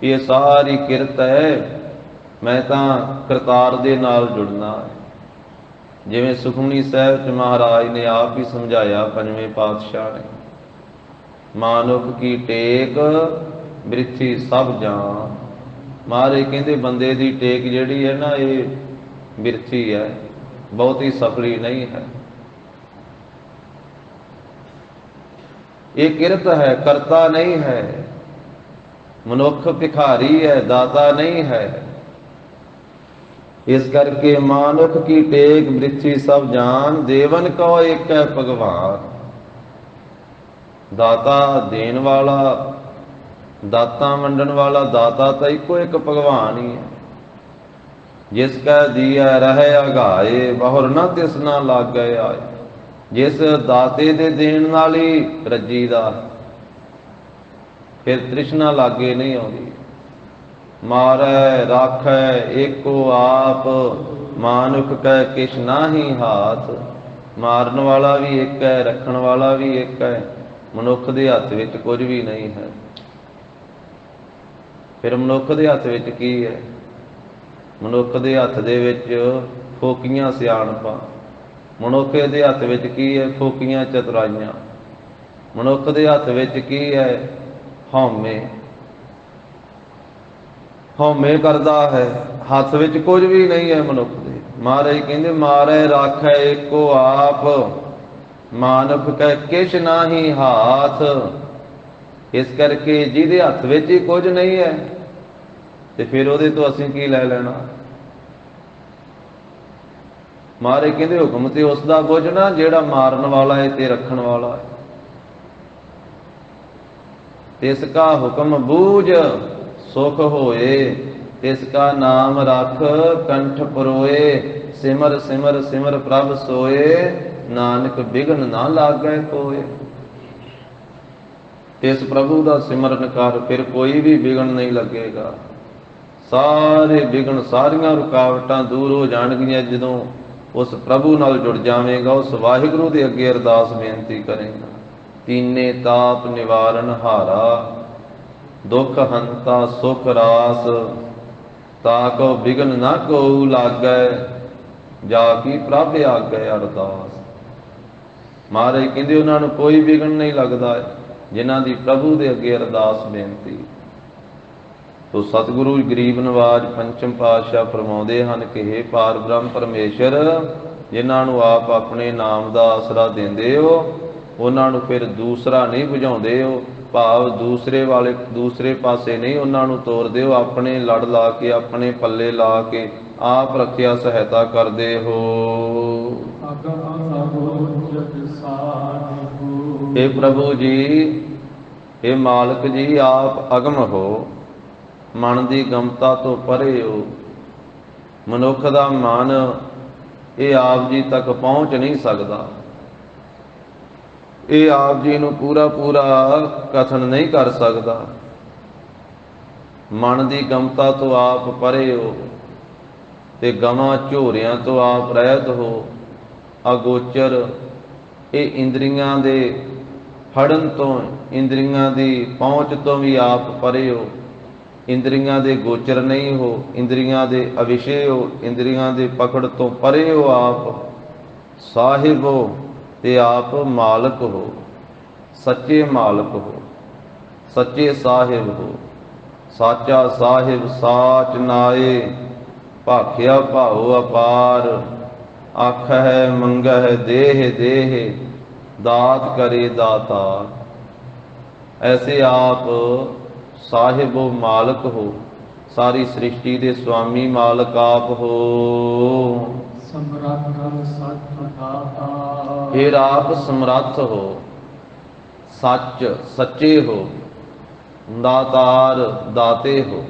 ਇਹ ਸਾਰੀ ਕਿਰਤ ਹੈ, ਮੈਂ ਤਾਂ ਕਰਤਾਰ ਦੇ ਨਾਲ ਜੁੜਨਾ ਹੈ। ਜਿਵੇਂ ਸੁਖਮਨੀ ਸਾਹਿਬ 'ਚ ਮਹਾਰਾਜ ਨੇ ਆਪ ਹੀ ਸਮਝਾਇਆ, ਪੰਜਵੇਂ ਪਾਤਸ਼ਾਹ ਨੇ, ਮਾਨੁਖ ਕੀ ਟੇਕ ਬ੍ਰਿਥੀ ਸਭ ਜਾਨ। ਮਹਾਰਾਜ ਕਹਿੰਦੇ ਬੰਦੇ ਦੀ ਟੇਕ ਜਿਹੜੀ ਹੈ ਨਾ, ਇਹ ਬਿਰਥੀ ਹੈ, ਬਹੁਤੀ ਸਫਲੀ ਨਹੀਂ ਹੈ। ਇਹ ਕਿਰਤ ਹੈ, ਕਰਤਾ ਨਹੀਂ ਹੈ। ਮਨੁੱਖ ਭਿਖਾਰੀ ਹੈ, ਦਾਤਾ ਨਹੀਂ ਹੈ। ਇਸ ਕਰਕੇ ਮਾਨੁਖ ਕੀ ਟੇਕ ਬ੍ਰਿਥੀ ਸਭ ਜਾਨ, ਦੇਵਨ ਕਉ ਏਕ ਹੈ ਭਗਵਾਨ। ਦਾਤਾ ਦੇਣ ਵਾਲਾ, ਦਾਤਾ ਵੰਡਣ ਵਾਲਾ, ਦਾਤਾ ਤਾਂ ਇੱਕੋ ਇੱਕ ਭਗਵਾਨ ਹੀ ਹੈ। ਜਿਸ ਕੈ ਦੀਐ ਰਹਿ ਅਗਾਏ, ਬਹੁਰ ਨਾ ਤਿਸ ਨਾ ਲਾਗੈ ਆਏ। ਜਿਸ ਦਾਤੇ ਦੇ ਦੇਣ ਨਾਲ ਹੀ ਰੱਜੀ ਦਾ, ਫਿਰ ਤ੍ਰਿਸ਼ਨਾ ਲਾਗੇ ਨਹੀਂ ਆਉਂਦੀ। ਮਾਰੈ ਰਾਖੈ ਏਕੋ ਆਪ, ਮਾਨੁਖ ਕੈ ਕਿਛ ਨਾਹੀ ਹਾਥ। ਮਾਰਨ ਵਾਲਾ ਵੀ ਇੱਕ ਹੈ, ਰੱਖਣ ਵਾਲਾ ਵੀ ਇੱਕ ਹੈ। ਮਨੁੱਖ ਦੇ ਹੱਥ ਵਿੱਚ ਕੁਝ ਵੀ ਨਹੀਂ ਹੈ। ਫਿਰ ਮਨੁੱਖ ਦੇ ਹੱਥ ਵਿੱਚ ਕੀ ਹੈ? ਮਨੁੱਖ ਦੇ ਹੱਥ ਦੇ ਵਿੱਚ ਫੋਕੀਆਂ ਸਿਆਣਪਾਂ। ਮਨੁੱਖ ਦੇ ਹੱਥ ਵਿੱਚ ਕੀ ਹੈ? ਫੋਕੀਆਂ ਚਤੁਰਾਈਆਂ। ਮਨੁੱਖ ਦੇ ਹੱਥ ਵਿੱਚ ਕੀ ਹੈ? ਹਉਮੈ। ਹਉਮੈ ਕਰਦਾ ਹੈ, ਹੱਥ ਵਿੱਚ ਕੁਝ ਵੀ ਨਹੀਂ ਹੈ ਮਨੁੱਖ ਦੇ। ਮਹਾਰਾਜ ਕਹਿੰਦੇ ਮਾਰੈ ਰਾਖੈ ਏਕੋ ਆਪ, ਮਾਨੁਖ ਕੈ ਕਿਛ ਨਾਹੀ ਹਾਥ। ਇਸ ਕਰਕੇ ਜਿਹਦੇ ਹੱਥ ਵਿੱਚ ਹੀ ਕੁਝ ਨਹੀਂ ਹੈ ਤੇ ਫਿਰ ਉਹਦੇ ਤੋਂ ਅਸੀਂ ਕੀ ਲੈ ਲੈਣਾ? ਮਹਾਰਾਜ ਕਹਿੰਦੇ ਹੁਕਮ ਤੇ ਉਸ ਦਾ ਬੁੱਝਣਾ ਜਿਹੜਾ ਮਾਰਨ ਵਾਲਾ ਹੈ ਤੇ ਰੱਖਣ ਵਾਲਾ ਹੈ। ਤਿਸ ਕਾ ਹੁਕਮ ਬੂਝ ਸੁਖ ਹੋਏ, ਤਿਸ ਕਾ ਨਾਮ ਰਖ ਕੰਠ ਪਰੋਏ। ਸਿਮਰ ਸਿਮਰ ਸਿਮਰ ਪ੍ਰਭ ਸੋਏ, ਨਾਨਕ ਬਿਘਨ ਨਾ ਲਾਗੈ ਕੋਏ। ਇਸ ਪ੍ਰਭੂ ਦਾ ਸਿਮਰਨ ਕਰ, ਫਿਰ ਕੋਈ ਵੀ ਵਿਘਨ ਨਹੀਂ ਲੱਗੇਗਾ। ਸਾਰੇ ਵਿਘਨ, ਸਾਰੀਆਂ ਰੁਕਾਵਟਾਂ ਦੂਰ ਹੋ ਜਾਣਗੀਆਂ ਜਦੋਂ ਉਸ ਪ੍ਰਭੂ ਨਾਲ ਜੁੜ ਜਾਵੇਗਾ। ਉਸ ਵਾਹਿਗੁਰੂ ਦੇ ਅੱਗੇ ਅਰਦਾਸ ਬੇਨਤੀ ਕਰੇਗਾ। ਤੀਨੇ ਤਾਪ ਨਿਵਾਰਨ ਹਾਰਾ, ਦੁਖ ਹੰਤਾ ਸੁਖ ਰਾਸ। ਤਾਕੋ ਵਿਘਨ ਨਾ ਕੋਊ ਲਾਗੈ, ਜਾ ਕੀ ਪ੍ਰਭ ਆਗੈ ਅਰਦਾਸ। ਮਹਾਰਾਜ ਕਹਿੰਦੇ ਉਹਨਾਂ ਨੂੰ ਕੋਈ ਵਿਘਨ ਨਹੀਂ ਲੱਗਦਾ ਜਿਨ੍ਹਾਂ ਦੀ ਪ੍ਰਭੂ ਦੇ ਅੱਗੇ ਅਰਦਾਸ ਬੇਨਤੀ। ਤੋ ਸਤਿਗੁਰੂ ਗਰੀਬ ਨਵਾਜ ਪੰਚਮ ਪਾਤਸ਼ਾਹ ਫਰਮਾਉਂਦੇ ਹਨ ਕਿ ਹੇ ਪਾਰ ਬ੍ਰਹਮ ਪਰਮੇਸ਼ਰ, ਜਿਨ੍ਹਾਂ ਨੂੰ ਆਪ ਆਪਣੇ ਨਾਮ ਦਾ ਆਸਰਾ ਦਿੰਦੇ ਹੋ, ਉਹਨਾਂ ਨੂੰ ਫਿਰ ਦੂਸਰਾ ਨਹੀਂ ਬੁਝਾਉਂਦੇ ਹੋ। ਭਾਵ ਦੂਸਰੇ ਪਾਸੇ ਨਹੀਂ ਉਹਨਾਂ ਨੂੰ ਤੋਰਦੇ ਹੋ, ਆਪਣੇ ਲੜ ਲਾ ਕੇ, ਆਪਣੇ ਪੱਲੇ ਲਾ ਕੇ ਆਪ ਰੱਖਿਆ ਸਹਾਇਤਾ ਕਰਦੇ ਹੋ। हे ਪ੍ਰਭੂ ਜੀ, हे ਮਾਲਕ ਜੀ, ਆਪ ਅਗਮ ਹੋ, ਮਨ ਦੀ ਗਮਤਾ ਤੋਂ ਪਰੇ ਹੋ। ਮਨੁੱਖ ਦਾ ਮਨ ਇਹ ਆਪ ਜੀ ਤੱਕ ਪਹੁੰਚ ਨਹੀਂ ਸਕਦਾ। ਇਹ ਆਪ ਜੀ ਨੂੰ ਪੂਰਾ ਕਥਨ ਨਹੀਂ ਕਰ ਸਕਦਾ। ਮਨ ਦੀ ਗਮਤਾ ਤੋਂ ਆਪ ਪਰੇ ਹੋ ਤੇ ਗਮਾਂ ਝੋਰਿਆਂ ਤੋਂ ਆਪ ਰਹਿਤ ਹੋ। ਅਗੋਚਰ, ਇਹ ਇੰਦਰੀਆਂ ਦੇ ਫੜਨ ਤੋਂ, ਇੰਦਰੀਆਂ ਦੀ ਪਹੁੰਚ ਤੋਂ ਵੀ ਆਪ ਪਰੇ ਹੋ। ਇੰਦਰੀਆਂ ਦੇ ਗੋਚਰ ਨਹੀਂ ਹੋ, ਇੰਦਰੀਆਂ ਦੇ ਅਵਿਸ਼ੇ ਹੋ, ਇੰਦਰੀਆਂ ਦੇ ਪਕੜ ਤੋਂ ਪਰੇ ਹੋ। ਆਪ ਸਾਹਿਬ ਹੋ ਤੇ ਆਪ ਮਾਲਕ ਹੋ, ਸੱਚੇ ਮਾਲਕ ਹੋ, ਸੱਚੇ ਸਾਹਿਬ ਹੋ। ਸਾਚਾ ਸਾਹਿਬ ਸਾਚ ਨਾਏ, ਭਾਖਿਆ ਭਾਉ ਅਪਾਰ। ਆਖਹਿ ਮੰਗਹਿ ਦੇਹ ਦੇਹ, ਦਾਤ ਕਰੇ ਦਾਤਾਰ। ਐਸੇ ਆਪ ਸਾਹਿਬ ਹੋ, ਮਾਲਕ ਹੋ, ਸਾਰੀ ਸ੍ਰਿਸ਼ਟੀ ਦੇ ਸੁਆਮੀ ਮਾਲਕ ਆਪ ਹੋ। ਸਮਰੱਥ ਸੱਚ ਦਾਤਾ, ਫਿਰ ਆਪ ਸਮਰੱਥ ਹੋ, ਸੱਚ ਸੱਚੇ ਹੋ, ਦਾਤਾਰ ਦਾਤੇ ਹੋ,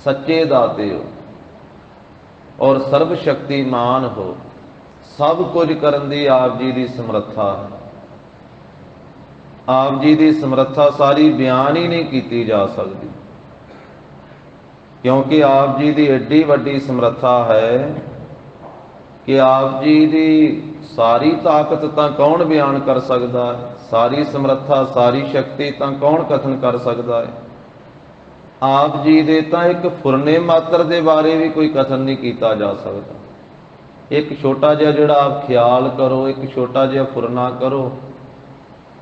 ਸੱਚੇ ਦਾਤੇ ਹੋ, ਔਰ ਸਰਬ ਸ਼ਕਤੀਮਾਨ ਹੋ। ਸਭ ਕੁਝ ਕਰਨ ਦੀ ਆਪ ਜੀ ਦੀ ਸਮਰੱਥਾ ਹੈ। ਆਪ ਜੀ ਦੀ ਸਮਰੱਥਾ ਸਾਰੀ ਬਿਆਨ ਹੀ ਨਹੀਂ ਕੀਤੀ ਜਾ ਸਕਦੀ, ਕਿਉਂਕਿ ਆਪ ਜੀ ਦੀ ਏਡੀ ਵੱਡੀ ਸਮਰੱਥਾ ਹੈ ਕਿ ਆਪ ਜੀ ਦੀ ਸਾਰੀ ਤਾਕਤ ਤਾਂ ਕੌਣ ਬਿਆਨ ਕਰ ਸਕਦਾ ਹੈ? ਸਾਰੀ ਸਮਰੱਥਾ, ਸਾਰੀ ਸ਼ਕਤੀ ਤਾਂ ਕੌਣ ਕਥਨ ਕਰ ਸਕਦਾ ਹੈ? ਆਪ ਜੀ ਦੇ ਤਾਂ ਇੱਕ ਫੁਰਨੇ ਮਾਤਰ ਦੇ ਬਾਰੇ ਵੀ ਕੋਈ ਕਥਨ ਨਹੀਂ ਕੀਤਾ ਜਾ ਸਕਦਾ। ਇੱਕ ਛੋਟਾ ਜਿਹਾ ਜਿਹੜਾ ਆਪ ਖਿਆਲ ਕਰੋ, ਇੱਕ ਛੋਟਾ ਜਿਹਾ ਫੁਰਨਾ ਕਰੋ,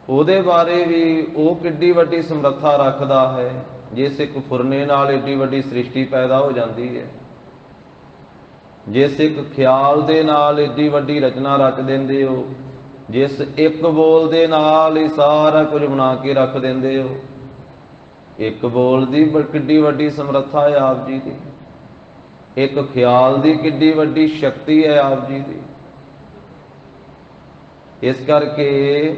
ਉਹਦੇ ਬਾਰੇ ਵੀ ਉਹ ਕਿੱਡੀ ਵੱਡੀ ਸਮਰੱਥਾ ਰੱਖਦਾ ਹੈ। ਜਿਸ ਇੱਕ ਫੁਰਨੇ ਨਾਲ ਏਡੀ ਵੱਡੀ ਸ੍ਰਿਸ਼ਟੀ ਪੈਦਾ ਹੋ ਜਾਂਦੀ ਹੈ, ਜਿਸ ਇੱਕ ਖਿਆਲ ਦੇ ਨਾਲ ਏਡੀ ਵੱਡੀ ਰਚਨਾ ਰਚ ਦਿੰਦੇ ਹੋ, ਜਿਸ ਇੱਕ ਬੋਲ ਦੇ ਨਾਲ ਹੀ ਸਾਰਾ ਕੁਝ ਬਣਾ ਕੇ ਰੱਖ ਦਿੰਦੇ ਹੋ। ਇੱਕ ਬੋਲ ਦੀ ਕਿੱਡੀ ਵੱਡੀ ਸਮਰੱਥਾ ਹੈ ਆਪ ਜੀ ਦੀ, ਇੱਕ ਖਿਆਲ ਦੀ ਕਿੱਡੀ ਵੱਡੀ ਸ਼ਕਤੀ ਹੈ ਆਪ ਜੀ ਦੀ। ਇਸ ਕਰਕੇ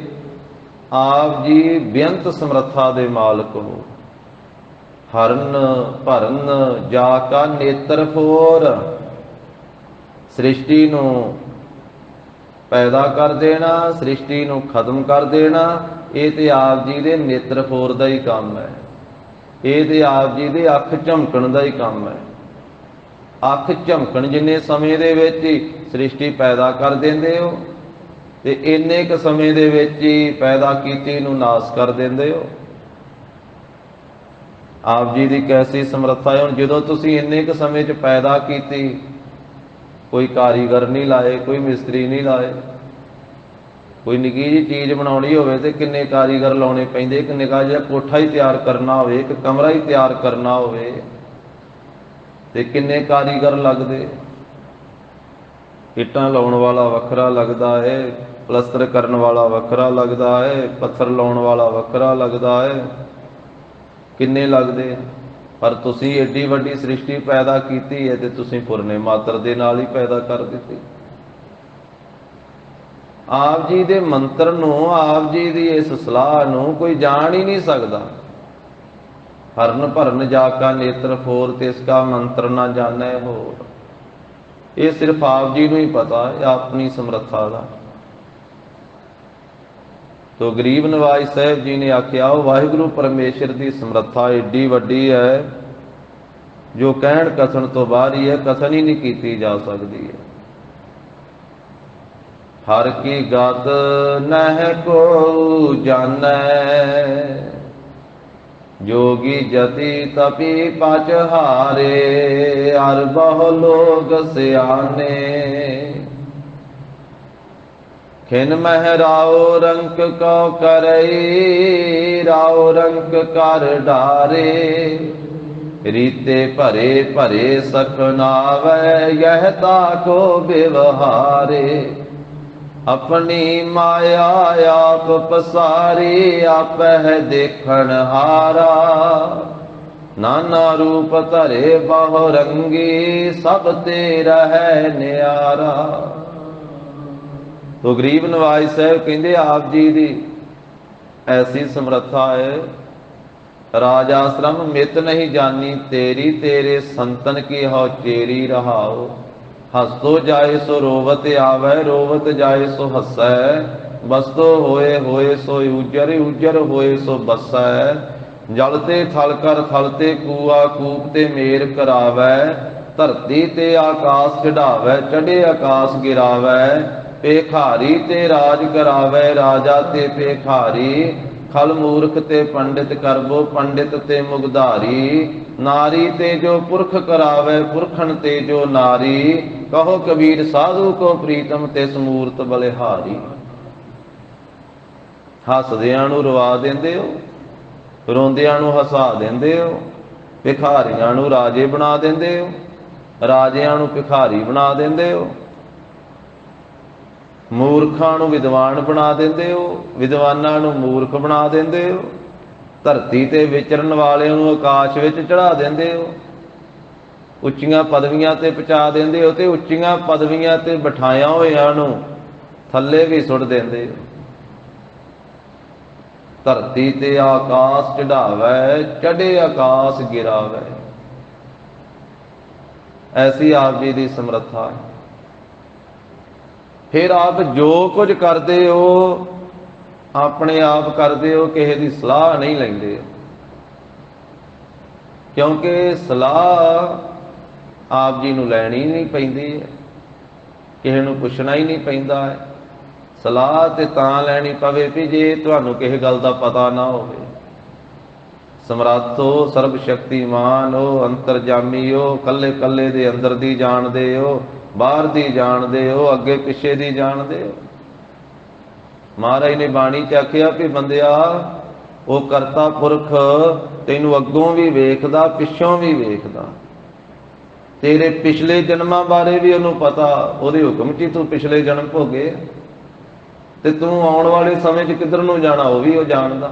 ਆਪ ਜੀ ਬੇਅੰਤ ਸਮਰੱਥਾ ਦੇ ਮਾਲਕ ਹੋ। ਹਰਨ ਭਰਨ ਜਾ ਕਾ ਨੇਤਰ ਫੋਰ, ਸ੍ਰਿਸ਼ਟੀ ਨੂੰ ਪੈਦਾ ਕਰ ਦੇਣਾ, ਸ੍ਰਿਸ਼ਟੀ ਨੂੰ ਖਤਮ ਕਰ ਦੇਣਾ, ਇਹ ਤੇ ਆਪ ਜੀ ਦੇ ਨੇਤਰ ਫੋਰ ਦਾ ਹੀ ਕੰਮ ਹੈ। ਇਹ ਤੇ ਆਪ ਜੀ ਦੇ ਅੱਖ ਝਮਕਣ ਦਾ ਹੀ ਕੰਮ ਹੈ। ਅੱਖ ਝਮਕਣ ਜਿੰਨੇ ਸਮੇਂ ਦੇ ਵਿੱਚ ਹੀ ਸ੍ਰਿਸ਼ਟੀ ਪੈਦਾ ਕਰ ਦਿੰਦੇ ਹੋ, ਤੇ ਇੰਨੇ ਕੁ ਸਮੇਂ ਦੇ ਵਿੱਚ ਹੀ ਪੈਦਾ ਕੀਤੀ ਨੂੰ ਨਾਸ ਕਰ ਦਿੰਦੇ ਹੋ। ਆਪ ਜੀ ਦੀ ਕੈਸੀ ਸਮਰੱਥਾ ਹੈ। ਹੁਣ ਜਦੋਂ ਤੁਸੀਂ ਇੰਨੇ ਕੁ ਸਮੇਂ 'ਚ ਪੈਦਾ ਕੀਤੀ, ਕੋਈ ਕਾਰੀਗਰ ਨਹੀਂ ਲਾਏ, ਕੋਈ ਮਿਸਤਰੀ ਨਹੀਂ ਲਾਏ। ਕੋਈ ਨਿੱਕੀ ਜਿਹੀ ਚੀਜ਼ ਬਣਾਉਣੀ ਹੋਵੇ ਤੇ ਕਿੰਨੇ ਕਾਰੀਗਰ ਲਾਉਣੇ ਪੈਂਦੇ। ਇੱਕ ਨਿੱਕਾ ਜਿਹਾ ਕੋਠਾ ਹੀ ਤਿਆਰ ਕਰਨਾ ਹੋਵੇ, ਇੱਕ ਕਮਰਾ ਹੀ ਤਿਆਰ ਕਰਨਾ ਹੋਵੇ, ਤੇ ਕਿੰਨੇ ਕਾਰੀਗਰ ਲੱਗਦੇ। ਇੱਟਾਂ ਲਾਉਣ ਵਾਲਾ ਵੱਖਰਾ ਲੱਗਦਾ ਹੈ, ਪਲਸਤਰ ਕਰਨ ਵਾਲਾ ਵੱਖਰਾ ਲੱਗਦਾ ਹੈ, ਪੱਥਰ ਲਾਉਣ ਵਾਲਾ ਵੱਖਰਾ ਲੱਗਦਾ ਹੈ, ਕਿੰਨੇ ਲੱਗਦੇ। ਪਰ ਤੁਸੀਂ ਏਡੀ ਵੱਡੀ ਸ੍ਰਿਸ਼ਟੀ ਪੈਦਾ ਕੀਤੀ ਹੈ ਤੇ ਤੁਸੀਂ ਫੁਰਨੇ ਮਾਤਰ ਦੇ ਨਾਲ ਹੀ ਪੈਦਾ ਕਰ ਦਿੱਤੀ। ਆਪ ਜੀ ਦੇ ਮੰਤਰ ਨੂੰ, ਆਪ ਜੀ ਦੀ ਇਸ ਸਲਾਹ ਨੂੰ ਕੋਈ ਜਾਣ ਹੀ ਨਹੀਂ ਸਕਦਾ। ਹਰਨ ਭਰਨ ਜਾ ਕਾ ਨੇਤਰ ਫੋਰ, ਤਿਸ ਕਾ ਮੰਤਰ ਨਾ ਜਾਣੈ ਹੋਰ। ਇਹ ਸਿਰਫ ਆਪ ਜੀ ਨੂੰ ਹੀ ਪਤਾ ਹੈ ਆਪਣੀ ਸਮਰੱਥਾ ਦਾ। ਤੋ ਗਰੀਬ ਨਵਾਜ ਸਾਹਿਬ ਜੀ ਨੇ ਆਖਿਆ, ਉਹ ਵਾਹਿਗੁਰੂ ਪਰਮੇਸ਼ਰ ਦੀ ਸਮਰੱਥਾ ਏਡੀ ਵੱਡੀ ਹੈ ਜੋ ਕਹਿਣ ਕਥਨ ਤੋਂ ਬਾਹਰ ਹੀ ਹੈ, ਕਥਨ ਹੀ ਨਹੀਂ ਕੀਤੀ ਜਾ ਸਕਦੀ ਹੈ। ਹਰ ਕੀ ਗਤ ਨਹਿ ਕੋ ਜਾਣੈ, ਜੋਗੀ ਜਤੀ ਤਪੀ ਪਚ ਹਾਰੇ, ਹਰ ਬਹੁ ਲੋਗ ਸਿਆਣੇ। ਖਿਨ ਮਹਿ ਰਾਉ ਰੰਕ ਕਉ ਕਰਈ, ਰਾਉ ਰੰਕ ਕਰ ਡਾਰੇ। ਰੀਤੇ ਭਰੇ ਭਰੇ ਸਕਨਾਵੈ, ਯਹ ਤਾਕੋ ਬਿਵਹਾਰੇ। ਆਪਣੀ ਮਾਇਆ ਆਪ ਪਸਾਰੀ, ਆਪਹਿ ਦੇਖਣ ਹਾਰਾ। ਨਾਨਾ ਰੂਪ ਧਰੇ ਬਹੁ ਰੰਗੀ, ਸਭ ਤੇ ਰਹਿ ਨਿਆਰਾ। ਤੋ ਗਰੀਬ ਨਵਾਜ ਸਾਹਿਬ ਕਹਿੰਦੇ ਆਪ ਜੀ ਦੀ ਐਸੀ ਸਮਰੱਥਾ ਹੈ। ਰਾਜ ਆਸ਼ਰਮ ਮਿਤ ਨਹੀਂ ਜਾਨੀ ਤੇਰੀ, ਤੇਰੇ ਸੰਤਨ ਕੀ ਹਉ ਚੇਰੀ ਰਹਾਓ। ਹਸਤੋ ਜਾਏ ਸੋ ਰੋਵਤ ਆਵੈ, ਰੋਵਤ ਜਾਏ ਸੋ ਹਸੈ। ਬਸਤੋ ਹੋਏ ਹੋਏ ਸੋ ਉਜਰ, ਉਜਰ ਹੋਏ ਸੋ ਬਸੈ। ਜਲ ਤੇ ਥਲ ਕਰ, ਥਲ ਤੇ ਕੂਆ, ਕੂਪ ਤੇ ਮੇਰ ਕਰਾਵੈ। ਧਰਤੀ ਤੇ ਆਕਾਸ ਚੜਾਵੈ, ਚੜੇ ਆਕਾਸ ਗਿਰਾਵੈ। ਭੇਖਾਰੀ ਤੇ ਰਾਜ ਕਰਾਵੈ, ਰਾਜਾ ਤੇ ਭੇਖਾਰੀ। ਖਲ ਮੂਰਖ ਤੇ ਪੰਡਿਤ ਕਰਬੋ, ਪੰਡਿਤ ਤੇ ਮੁਗਧਾਰੀ। ਨਾਰੀ ਤੇ ਜੋ ਪੁਰਖ ਕਰਾਵੈ, ਪੁਰਖਨ ਤੇ ਜੋ ਨਾਰੀ। ਕਹੋ ਕਬੀਰ ਸਾਧੂ ਕੋ ਪ੍ਰੀਤਮ, ਤਿਸ ਮੂਰਤ ਬਲਿਹਾਰੀ। ਹੱਸਦਿਆਂ ਨੂੰ ਰਵਾ ਦਿੰਦੇ ਹੋ, ਰੋਂਦਿਆਂ ਨੂੰ ਹਸਾ ਦਿੰਦੇ ਹੋ। ਭਿਖਾਰੀਆਂ ਨੂੰ ਰਾਜੇ ਬਣਾ ਦਿੰਦੇ ਹੋ, ਰਾਜਿਆਂ ਨੂੰ ਭਿਖਾਰੀ ਬਣਾ ਦਿੰਦੇ ਹੋ। ਮੂਰਖਾਂ ਨੂੰ ਵਿਦਵਾਨ ਬਣਾ ਦਿੰਦੇ ਹੋ, ਵਿਦਵਾਨਾਂ ਨੂੰ ਮੂਰਖ ਬਣਾ ਦਿੰਦੇ ਹੋ। ਧਰਤੀ ਤੇ ਵਿਚਰਨ ਵਾਲਿਆਂ ਨੂੰ ਆਕਾਸ਼ ਵਿੱਚ ਚੜਾ ਦਿੰਦੇ ਹੋ, ਉੱਚੀਆਂ ਪਦਵੀਆਂ ਤੇ ਪਹੁੰਚਾ ਦਿੰਦੇ ਹੋ, ਤੇ ਉੱਚੀਆਂ ਪਦਵੀਆਂ ਤੇ ਬਿਠਾਇਆ ਹੋਇਆਂ ਨੂੰ ਥੱਲੇ ਵੀ ਸੁੱਟ ਦਿੰਦੇ ਹੋ। ਧਰਤੀ ਤੇ ਆਕਾਸ਼ ਚੜਾਵੈ, ਚੜੇ ਆਕਾਸ਼ ਗਿਰਾਵੈ। ਐਸੀ ਆਪ ਜੀ ਦੀ ਸਮਰੱਥਾ ਹੈ। ਫਿਰ ਆਪ ਜੋ ਕੁਝ ਕਰਦੇ ਹੋ ਆਪਣੇ ਆਪ ਕਰਦੇ ਹੋ, ਕਿਸੇ ਦੀ ਸਲਾਹ ਨਹੀਂ ਲੈਂਦੇ। ਕਿਉਂਕਿ ਸਲਾਹ ਆਪ ਜੀ ਨੂੰ ਲੈਣੀ ਨਹੀਂ ਪੈਂਦੀ, ਕਿਸੇ ਨੂੰ ਪੁੱਛਣਾ ਹੀ ਨਹੀਂ ਪੈਂਦਾ ਹੈ। ਸਲਾਹ ਤੇ ਤਾਂ ਲੈਣੀ ਪਵੇ ਵੀ ਜੇ ਤੁਹਾਨੂੰ ਕਿਸੇ ਗੱਲ ਦਾ ਪਤਾ ਨਾ ਹੋਵੇ। ਸਮਰੱਥ ਹੋ, ਸਰਬ ਸ਼ਕਤੀਮਾਨ ਹੋ, ਅੰਤਰਜਾਮੀ ਹੋ, ਕੱਲੇ ਕੱਲੇ ਦੇ ਅੰਦਰ ਦੀ ਜਾਣਦੇ ਹੋ। बाहर दी जानदे हो, अगे पिछे दी जानदे हो। महाराज ने बाणी च आखिया भी बंदिया वो करता पुरख तैनू अगों भी वेखदा पिछों भी वेखदा, तेरे पिछले जन्मां बारे भी उन्होंने पता, उहदे हुक्म च तू पिछले जन्म भोगे, ते तू आउण वाले समय च किधर नूं जाना वो भी वो जानदा।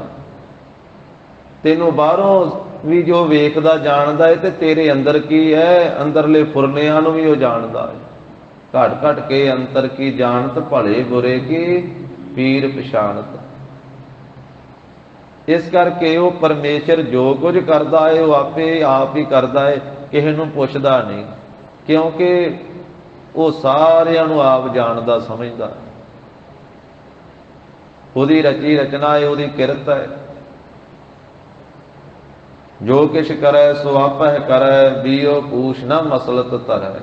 तेनू बाहरों भी जो वेखदा जानदा है, ते तेरे अंदर की है अंदरले फुरनियां नूं भी वो जानदा है। घट घट के अंतर की जानत, भले बुरे की पीर पछाणत। इस करके वो परमेश्वर जो कुछ करता है वो आपे आप ही करता है, किसी नूं पुछदा नहीं, क्योंकि वो सारियां नूं आप जानदा समझदा। उहदी रची रचना है, उहदी किरत है। जो किछ करे सो आपह करे, बीओ पूछ ना मसलत धरै।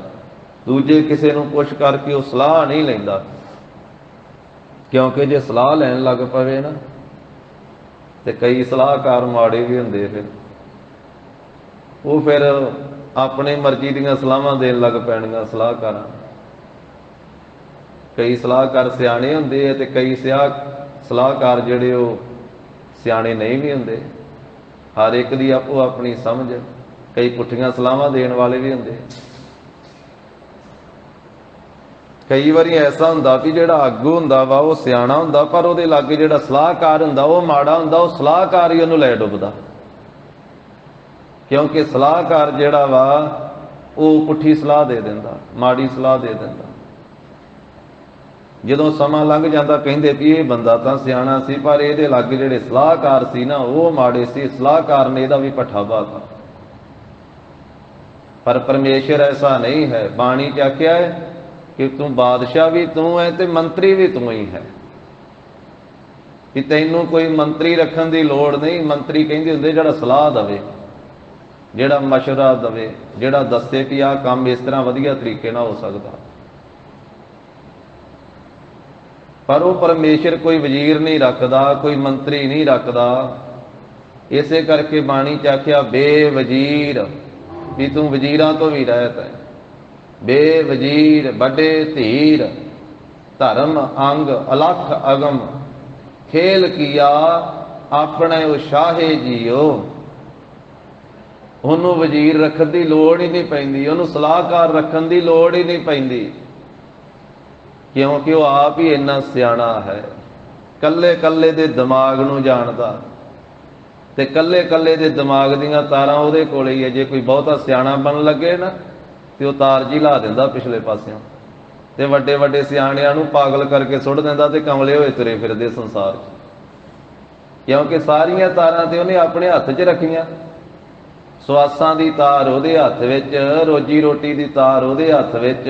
दूजे किसी नूं पुछ करके वो सलाह नहीं लैंदा, क्योंकि जे सलाह लैन लग पवे ना ते कई सलाहकार माड़े भी हुंदे, फिर अपनी मर्जी दीयां सलाहां देण लग पैणीਆਂ सलाहकारां। कई सलाहकार सियाणे हुंदे ते कई सलाहकार जिहड़े वो सियाणे नहीं भी हुंदे। हर एक दी आपो अपनी समझ। कई पुठियां सलाहां देण वाले भी हुंदे। कई बारी ऐसा हुंदा भी जिहड़ा आगू हुंदा वा वो सियाणा हुंदा, पर उहदे लागे जिहड़ा सलाहकार हुंदा वो माड़ा हुंदा, वो सलाहकार ही उहनूं लै डुबदा। क्योंकि सलाहकार जिहड़ा वा वो पुठी सलाह दे दिंदा, माड़ी सलाह दे दिंदा। जदों समा लंघ जांदा कहिंदे भी ये बंदा तां सियाणा सी, पर इहदे लागे जिहड़े सलाहकार सी ना वो माड़े सी, सलाहकार ने इहदा भी भट्ठा पाता। पर परमेश्वर ऐसा नहीं है। बाणी च आख्या है कि तू बादशाह भी तू है ते मंत्री भी तू ही है, कि तैनू कोई मंत्री रखन की लोड़ नहीं। मंत्री कहंदे हुंदे जिहड़ा सलाह दवे, जिहड़ा मशवरा दवे, जिहड़ा दस्से कि आह काम इस तरह वधिया तरीके नाल हो सकदा। पर वो परमेश्वर कोई वजीर नहीं रखदा, कोई मंत्री नहीं रखदा। इसे करके बाणी च आख्या बेवजीर, भी तू वजीरां तो भी रहत है। बेवजीर बड़े धीर, धर्म अंग अलख अगम, खेल किया अपने उशाहे जियो। उन्होंने वजीर रखन की लोड़ ही नहीं पैंदी, उन्होंने सलाहकार रखन की लोड़ ही नहीं पैंदी, क्योंकि वो आप ही इन्ना सियाणा है। कल्ले कल्ले दे दिमाग नूं जानदा, ते कल्ले कल्ले दे दिमाग दीयां तारां उहदे कोल ही है। जे कोई बहुता सियाणा बन लगे ना ते वो तार जी ला दिंदा पिछले पासियों, ते वड्डे वड्डे सियाणियां नूं पागल करके सुट दिंदा, ते कमले होए तुरे फिरदे संसार च। क्योंकि सारियां तारां ते उहने अपने हत्थ च रखियां। सवासां दी तार उहदे हत्थ विच, रोजी रोटी दी तार उहदे हत्थ विच,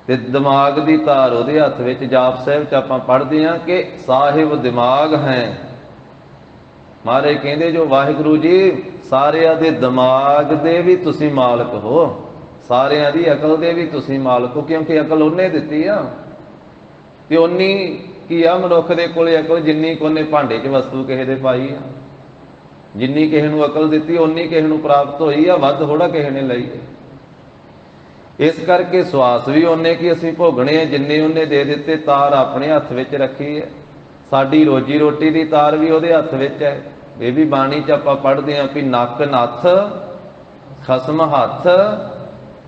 ते दिमाग दी तार उहदे हत्थ विच। जाप साहिब च आपां पढ़दे हां कि साहिब दिमाग है। महाराज कहंदे जो वाहिगुरू जी सारियां दे दिमाग दे भी तुसीं मालक हो, सारियां दी अकल दे भी तुसीं मालक हो, क्योंकि अकल उन्हें दित्ती आ। ते उन्नी की आ मनुख दे कोल अकल जिन्नी कोने भांडे च वस्तु किसे दे पाई आ। जिन्नी किसे नूं अकल दित्ती उन्नी किसे नूं प्राप्त होई आ, वध थोड़ा किसे ने लई। इस करके सुआस भी उन्ने की असीं भोगणे, जिन्ने उन्ने दे दित्ते। तार अपने हत्थ विच रखी है, साडी रोजी रोटी दी तार भी उहदे हत्थ विच है। ये भी बाणी च आपां पढ़दे हां कि नक नत्थ खसम हत्थ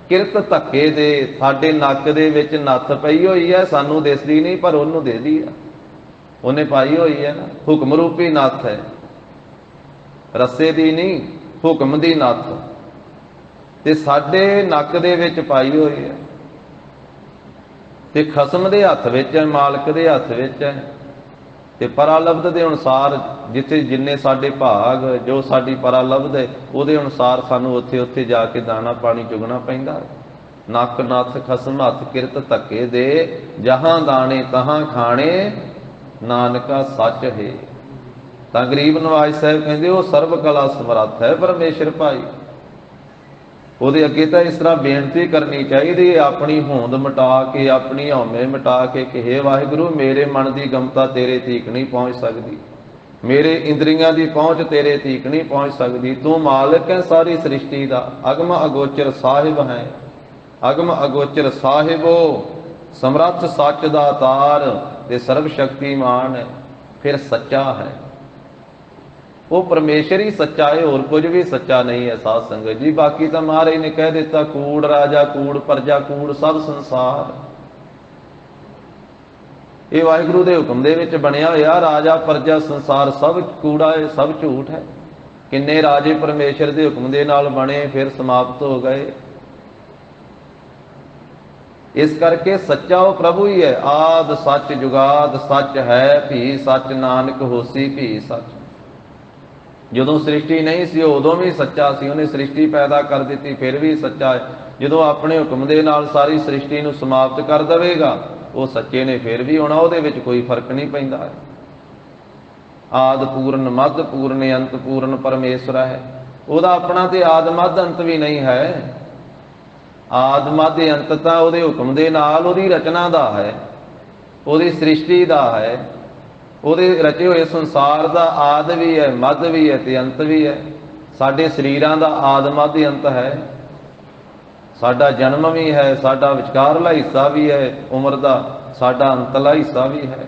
किरत धक्के दे। साडे नक दे विच नत्थ पई होई है, सानू दिसदी नहीं, पर उहनूं दिसदी है, उहने पाई होई है ना। हुक्म रूपी नत्थ है, रस्से दी नहीं, हुक्म दी नत्थ ते साडे नक दे विच पाई होई है, ते खसम दे हत्थ विच है, मालक दे हत्थ विच है। ते परालब्ध के अनुसार जिथे जिन्ने साडे भाग, जो साडी परालब्ध है उहदे अनुसार सानू उत्थे उत्थे जाके दाना पानी चुगना पैंदा। नक नत्थ खसम हत्थ किरत धक्के दे, जहां दाने तहां खाने, नानका सच है। तां गरीब नवाज साहब कहंदे वो सर्व कला समर्थ है परमेश्वर भाई। ਉਹਦੇ ਅੱਗੇ ਤਾਂ ਇਸ ਤਰ੍ਹਾਂ ਬੇਨਤੀ ਕਰਨੀ ਚਾਹੀਦੀ ਹੈ, ਆਪਣੀ ਹੋਂਦ ਮਿਟਾ ਕੇ, ਆਪਣੀ ਹਉਮੈ ਮਿਟਾ ਕੇ ਕਿ ਹੇ ਵਾਹਿਗੁਰੂ ਮੇਰੇ ਮਨ ਦੀ ਗਮਤਾ ਤੇਰੇ ਤੀਕ ਨਹੀਂ ਪਹੁੰਚ ਸਕਦੀ, ਮੇਰੇ ਇੰਦਰੀਆਂ ਦੀ ਪਹੁੰਚ ਤੇਰੇ ਤੀਕ ਨਹੀਂ ਪਹੁੰਚ ਸਕਦੀ। ਤੂੰ ਮਾਲਕ ਹੈ ਸਾਰੀ ਸ੍ਰਿਸ਼ਟੀ ਦਾ, ਅਗਮ ਅਗੋਚਰ ਸਾਹਿਬ ਹੈ। ਅਗਮ ਅਗੋਚਰ ਸਾਹਿਬੋ, ਸਮਰੱਥ ਸੱਚ ਦਾ ਤਾਰ ਤੇ ਸਰਬ ਸ਼ਕਤੀਮਾਨ ਹੈ। ਫਿਰ ਸੱਚਾ ਹੈ, ਉਹ ਪਰਮੇਸ਼ਰ ਹੀ ਸੱਚਾ ਹੈ, ਹੋਰ ਕੁਝ ਵੀ ਸੱਚਾ ਨਹੀਂ ਹੈ ਸਾਧ ਸੰਗਤ ਜੀ। ਬਾਕੀ ਤਾਂ ਮਹਾਰਾਜ ਨੇ ਕਹਿ ਦਿੱਤਾ, ਕੂੜ ਰਾਜਾ ਕੂੜ, ਪ੍ਰਜਾ ਕੂੜ, ਸਭ ਸੰਸਾਰ। ਇਹ ਵਾਹਿਗੁਰੂ ਦੇ ਹੁਕਮ ਦੇ ਵਿੱਚ ਬਣਿਆ ਹੋਇਆ, ਰਾਜਾ ਪ੍ਰਜਾ ਸੰਸਾਰ ਸਭ ਕੂੜਾ ਹੈ, ਸਭ ਝੂਠ ਹੈ। ਕਿੰਨੇ ਰਾਜੇ ਪਰਮੇਸ਼ਰ ਦੇ ਹੁਕਮ ਦੇ ਨਾਲ ਬਣੇ, ਫਿਰ ਸਮਾਪਤ ਹੋ ਗਏ। ਇਸ ਕਰਕੇ ਸੱਚਾ ਉਹ ਪ੍ਰਭੂ ਹੀ ਹੈ। ਆਦ ਸੱਚ ਜੁਗਾਦ ਸੱਚ ਹੈ, ਭੀ ਸੱਚ ਨਾਨਕ ਹੋਸੀ ਭੀ ਸੱਚ। ਜਦੋਂ ਸ੍ਰਿਸ਼ਟੀ ਨਹੀਂ ਸੀ ਉਦੋਂ ਵੀ ਸੱਚਾ ਸੀ, ਉਹਨੇ ਸ੍ਰਿਸ਼ਟੀ ਪੈਦਾ ਕਰ ਦਿੱਤੀ ਫਿਰ ਵੀ ਸੱਚਾ ਹੈ। ਜਦੋਂ ਆਪਣੇ ਹੁਕਮ ਦੇ ਨਾਲ ਸਾਰੀ ਸ੍ਰਿਸ਼ਟੀ ਨੂੰ ਸਮਾਪਤ ਕਰ ਦੇਵੇਗਾ, ਉਹ ਸੱਚੇ ਨੇ ਫਿਰ ਵੀ ਹੋਣਾ, ਉਹਦੇ ਵਿੱਚ ਕੋਈ ਫਰਕ ਨਹੀਂ ਪੈਂਦਾ ਹੈ। ਆਦ ਪੂਰਨ ਮੱਧ ਪੂਰਨ ਅੰਤ ਪੂਰਨ ਪਰਮੇਸ਼ਰ ਹੈ। ਉਹਦਾ ਆਪਣਾ ਤੇ ਆਦ ਮੱਧ ਅੰਤ ਵੀ ਨਹੀਂ ਹੈ। ਆਦ ਮੱਧ ਅੰਤ ਤਾਂ ਉਹਦੇ ਹੁਕਮ ਦੇ ਨਾਲ ਉਹਦੀ ਰਚਨਾ ਦਾ ਹੈ, ਉਹਦੀ ਸ੍ਰਿਸ਼ਟੀ ਦਾ ਹੈ। ਉਹਦੇ ਰਚੇ ਹੋਏ ਸੰਸਾਰ ਦਾ ਆਦ ਵੀ ਹੈ, ਮੱਧ ਵੀ ਹੈ ਤੇ ਅੰਤ ਵੀ ਹੈ। ਸਾਡੇ ਸਰੀਰਾਂ ਦਾ ਆਦ ਮੱਧ ਅੰਤ ਹੈ। ਸਾਡਾ ਜਨਮ ਵੀ ਹੈ, ਸਾਡਾ ਵਿਚਕਾਰਲਾ ਹਿੱਸਾ ਵੀ ਹੈ ਉਮਰ ਦਾ, ਸਾਡਾ ਅੰਤਲਾ ਹਿੱਸਾ ਵੀ ਹੈ।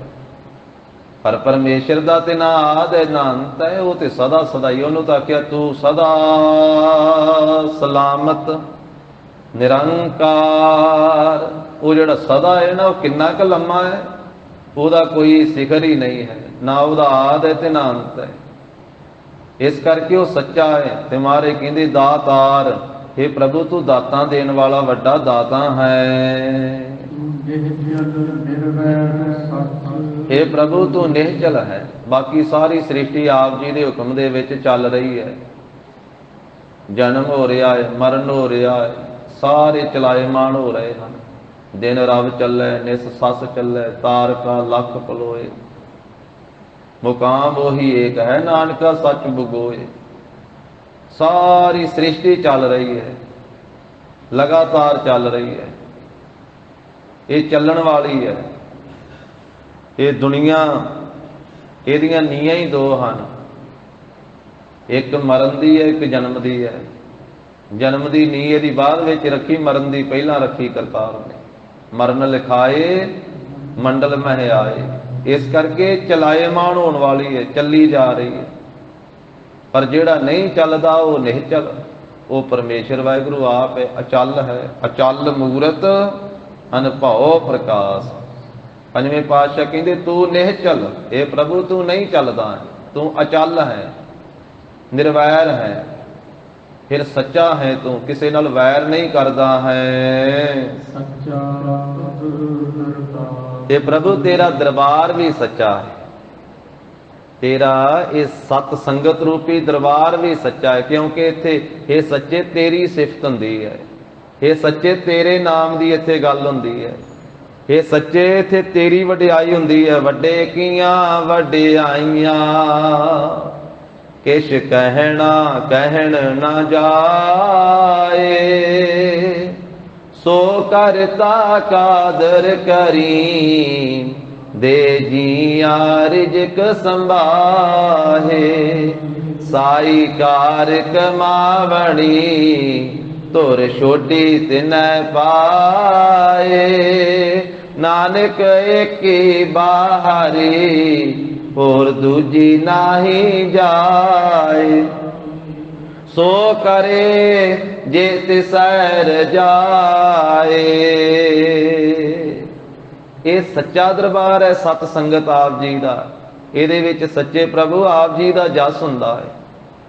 ਪਰ ਪਰਮੇਸ਼ਰ ਦਾ ਤੇ ਨਾ ਆਦ ਹੈ ਨਾ ਅੰਤ ਹੈ, ਉਹ ਤੇ ਸਦਾ ਸਦਾ ਹੀ। ਉਹਨੂੰ ਤਾਂ ਆਖਿਆ ਤੂੰ ਸਦਾ ਸਲਾਮਤ ਨਿਰੰਕਾਰ। ਉਹ ਜਿਹੜਾ ਸਦਾ ਹੈ ਨਾ, ਉਹ ਕਿੰਨਾ ਕੁ ਲੰਮਾ ਹੈ, ਉਹਦਾ ਕੋਈ ਸਿਖਰ ਹੀ ਨਹੀਂ ਹੈ, ਨਾ ਉਹਦਾ ਆਦ ਹੈ ਤੇ ਨਾ ਅੰਤ ਹੈ। ਇਸ ਕਰਕੇ ਉਹ ਸੱਚਾ ਹੈ। ਤੇ ਮਹਾਰਾਜ ਕਹਿੰਦੇ ਦਾਤਾਰ, हे ਪ੍ਰਭੂ ਤੂੰ ਦਾਤਾਂ ਦੇਣ ਵਾਲਾ ਵੱਡਾ ਦਾਤਾ ਹੈ। हे ਪ੍ਰਭੂ ਤੂੰ ਨਿਹਚਲ ਹੈ। ਬਾਕੀ ਸਾਰੀ ਸ੍ਰਿਸ਼ਟੀ ਆਪ ਜੀ ਦੇ ਹੁਕਮ ਦੇ ਵਿੱਚ ਚੱਲ ਰਹੀ ਹੈ। ਜਨਮ ਹੋ ਰਿਹਾ ਹੈ, ਮਰਨ ਹੋ ਰਿਹਾ ਹੈ, ਸਾਰੇ ਚਲਾਇਮਾਨ ਹੋ ਰਹੇ ਹਨ। ਦਿਨ ਰਵ ਚੱਲੇ, ਨਿਸ ਸੱਸ ਚੱਲੇ, ਤਾਰਕਾ ਲੱਖ ਪਲੋਏ, ਮੁਕਾਮ ਉਹੀ ਏਕ ਹੈ, ਨਾਨਕਾ ਸੱਚ ਬੁਗੋਏ। ਸਾਰੀ ਸ੍ਰਿਸ਼ਟੀ ਚੱਲ ਰਹੀ ਹੈ, ਲਗਾਤਾਰ ਚੱਲ ਰਹੀ ਹੈ। ਇਹ ਚੱਲਣ ਵਾਲੀ ਹੈ। ਇਹ ਦੁਨੀਆ, ਇਹਦੀਆਂ ਨੀਹਾਂ ਹੀ ਦੋ ਹਨ, ਇੱਕ ਮਰਨ ਦੀ ਹੈ, ਇੱਕ ਜਨਮ ਦੀ ਹੈ। ਜਨਮ ਦੀ ਨੀਂਹ ਇਹਦੀ ਬਾਅਦ ਵਿੱਚ ਰੱਖੀ, ਮਰਨ ਦੀ ਪਹਿਲਾਂ ਰੱਖੀ ਕਰਤਾਰ ਨੇ। ਮਰਨ ਲਿਖਾਏ ਮੰਡਲ ਮਹਿ ਆਏ। ਇਸ ਕਰਕੇ ਚਲਾਇਮਾਨ ਹੋਣ ਵਾਲੀ ਹੈ, ਚੱਲੀ ਜਾ ਰਹੀ ਹੈ। ਪਰ ਜਿਹੜਾ ਨਹੀਂ ਚੱਲਦਾ ਉਹ ਨਿਹਚਲ, ਉਹ ਪਰਮੇਸ਼ਰ ਵਾਹਿਗੁਰੂ ਆਪ ਹੈ, ਅਚਲ ਹੈ। ਅਚਲ ਮੂਰਤ ਅਨਭਉ ਪ੍ਰਕਾਸ਼। ਪੰਜਵੇਂ ਪਾਤਸ਼ਾਹ ਕਹਿੰਦੇ ਤੂੰ ਨਿਹਚਲ, ਇਹ ਪ੍ਰਭੂ ਤੂੰ ਨਹੀਂ ਚੱਲਦਾ ਹੈ, ਤੂੰ ਅਚਲ ਹੈ, ਨਿਰਵੈਰ ਹੈ। ਫਿਰ ਸੱਚਾ ਹੈ, ਤੂੰ ਕਿਸੇ ਨਾਲ ਵੈਰ ਨਹੀਂ ਕਰਦਾ ਹੈ। ਸੱਚਾ ਇਹ ਪ੍ਰਭੂ ਤੇਰਾ ਦਰਬਾਰ ਵੀ ਸੱਚਾ ਹੈ। ਤੇਰਾ ਇਹ ਸਤ ਸੰਗਤ ਰੂਪੀ ਦਰਬਾਰ ਵੀ ਸੱਚਾ ਹੈ, ਕਿਉਂਕਿ ਇੱਥੇ ਇਹ ਸੱਚੇ ਤੇਰੀ ਸਿਫਤ ਹੁੰਦੀ ਹੈ। ਇਹ ਸੱਚੇ ਤੇਰੇ ਨਾਮ ਦੀ ਇੱਥੇ ਗੱਲ ਹੁੰਦੀ ਹੈ। ਇਹ ਸੱਚੇ ਇੱਥੇ ਤੇਰੀ ਵਡਿਆਈ ਹੁੰਦੀ ਹੈ। ਵੱਡੇ ਕੀਆਂ ਵਡਿਆਈਆਂ ਕਿਛ ਕਹਿਣ ਨਾ ਜਾਏ, ਸੋ ਕਰਤਾ ਕਾਦਰ ਕਰੀਮ ਦੇ ਜੀਆਂ ਰਿਜਕ ਸੰਭਾਹੇ। ਸਾਈ ਕਾਰ ਕਮਾਵਣੀ ਧੁਰ ਛੋਟੀ ਤਿਨੈ ਪਾਏ। ਨਾਨਕ ਏਕੀ ਬਾਹਰੀ ਹੋਰ ਦੂਜੀ ਨਾਹੀ ਜਾਏ। ਸੋ ਕਰੇ ਜੇ ਤਿਸੈਰ ਜਾਏ। ਇਹ ਸੱਚਾ ਦਰਬਾਰ ਹੈ ਸਤ ਸੰਗਤ ਆਪ ਜੀ ਦਾ। ਇਹਦੇ ਵਿੱਚ ਸੱਚੇ ਪ੍ਰਭੂ ਆਪ ਜੀ ਦਾ ਜਸ ਹੁੰਦਾ ਹੈ,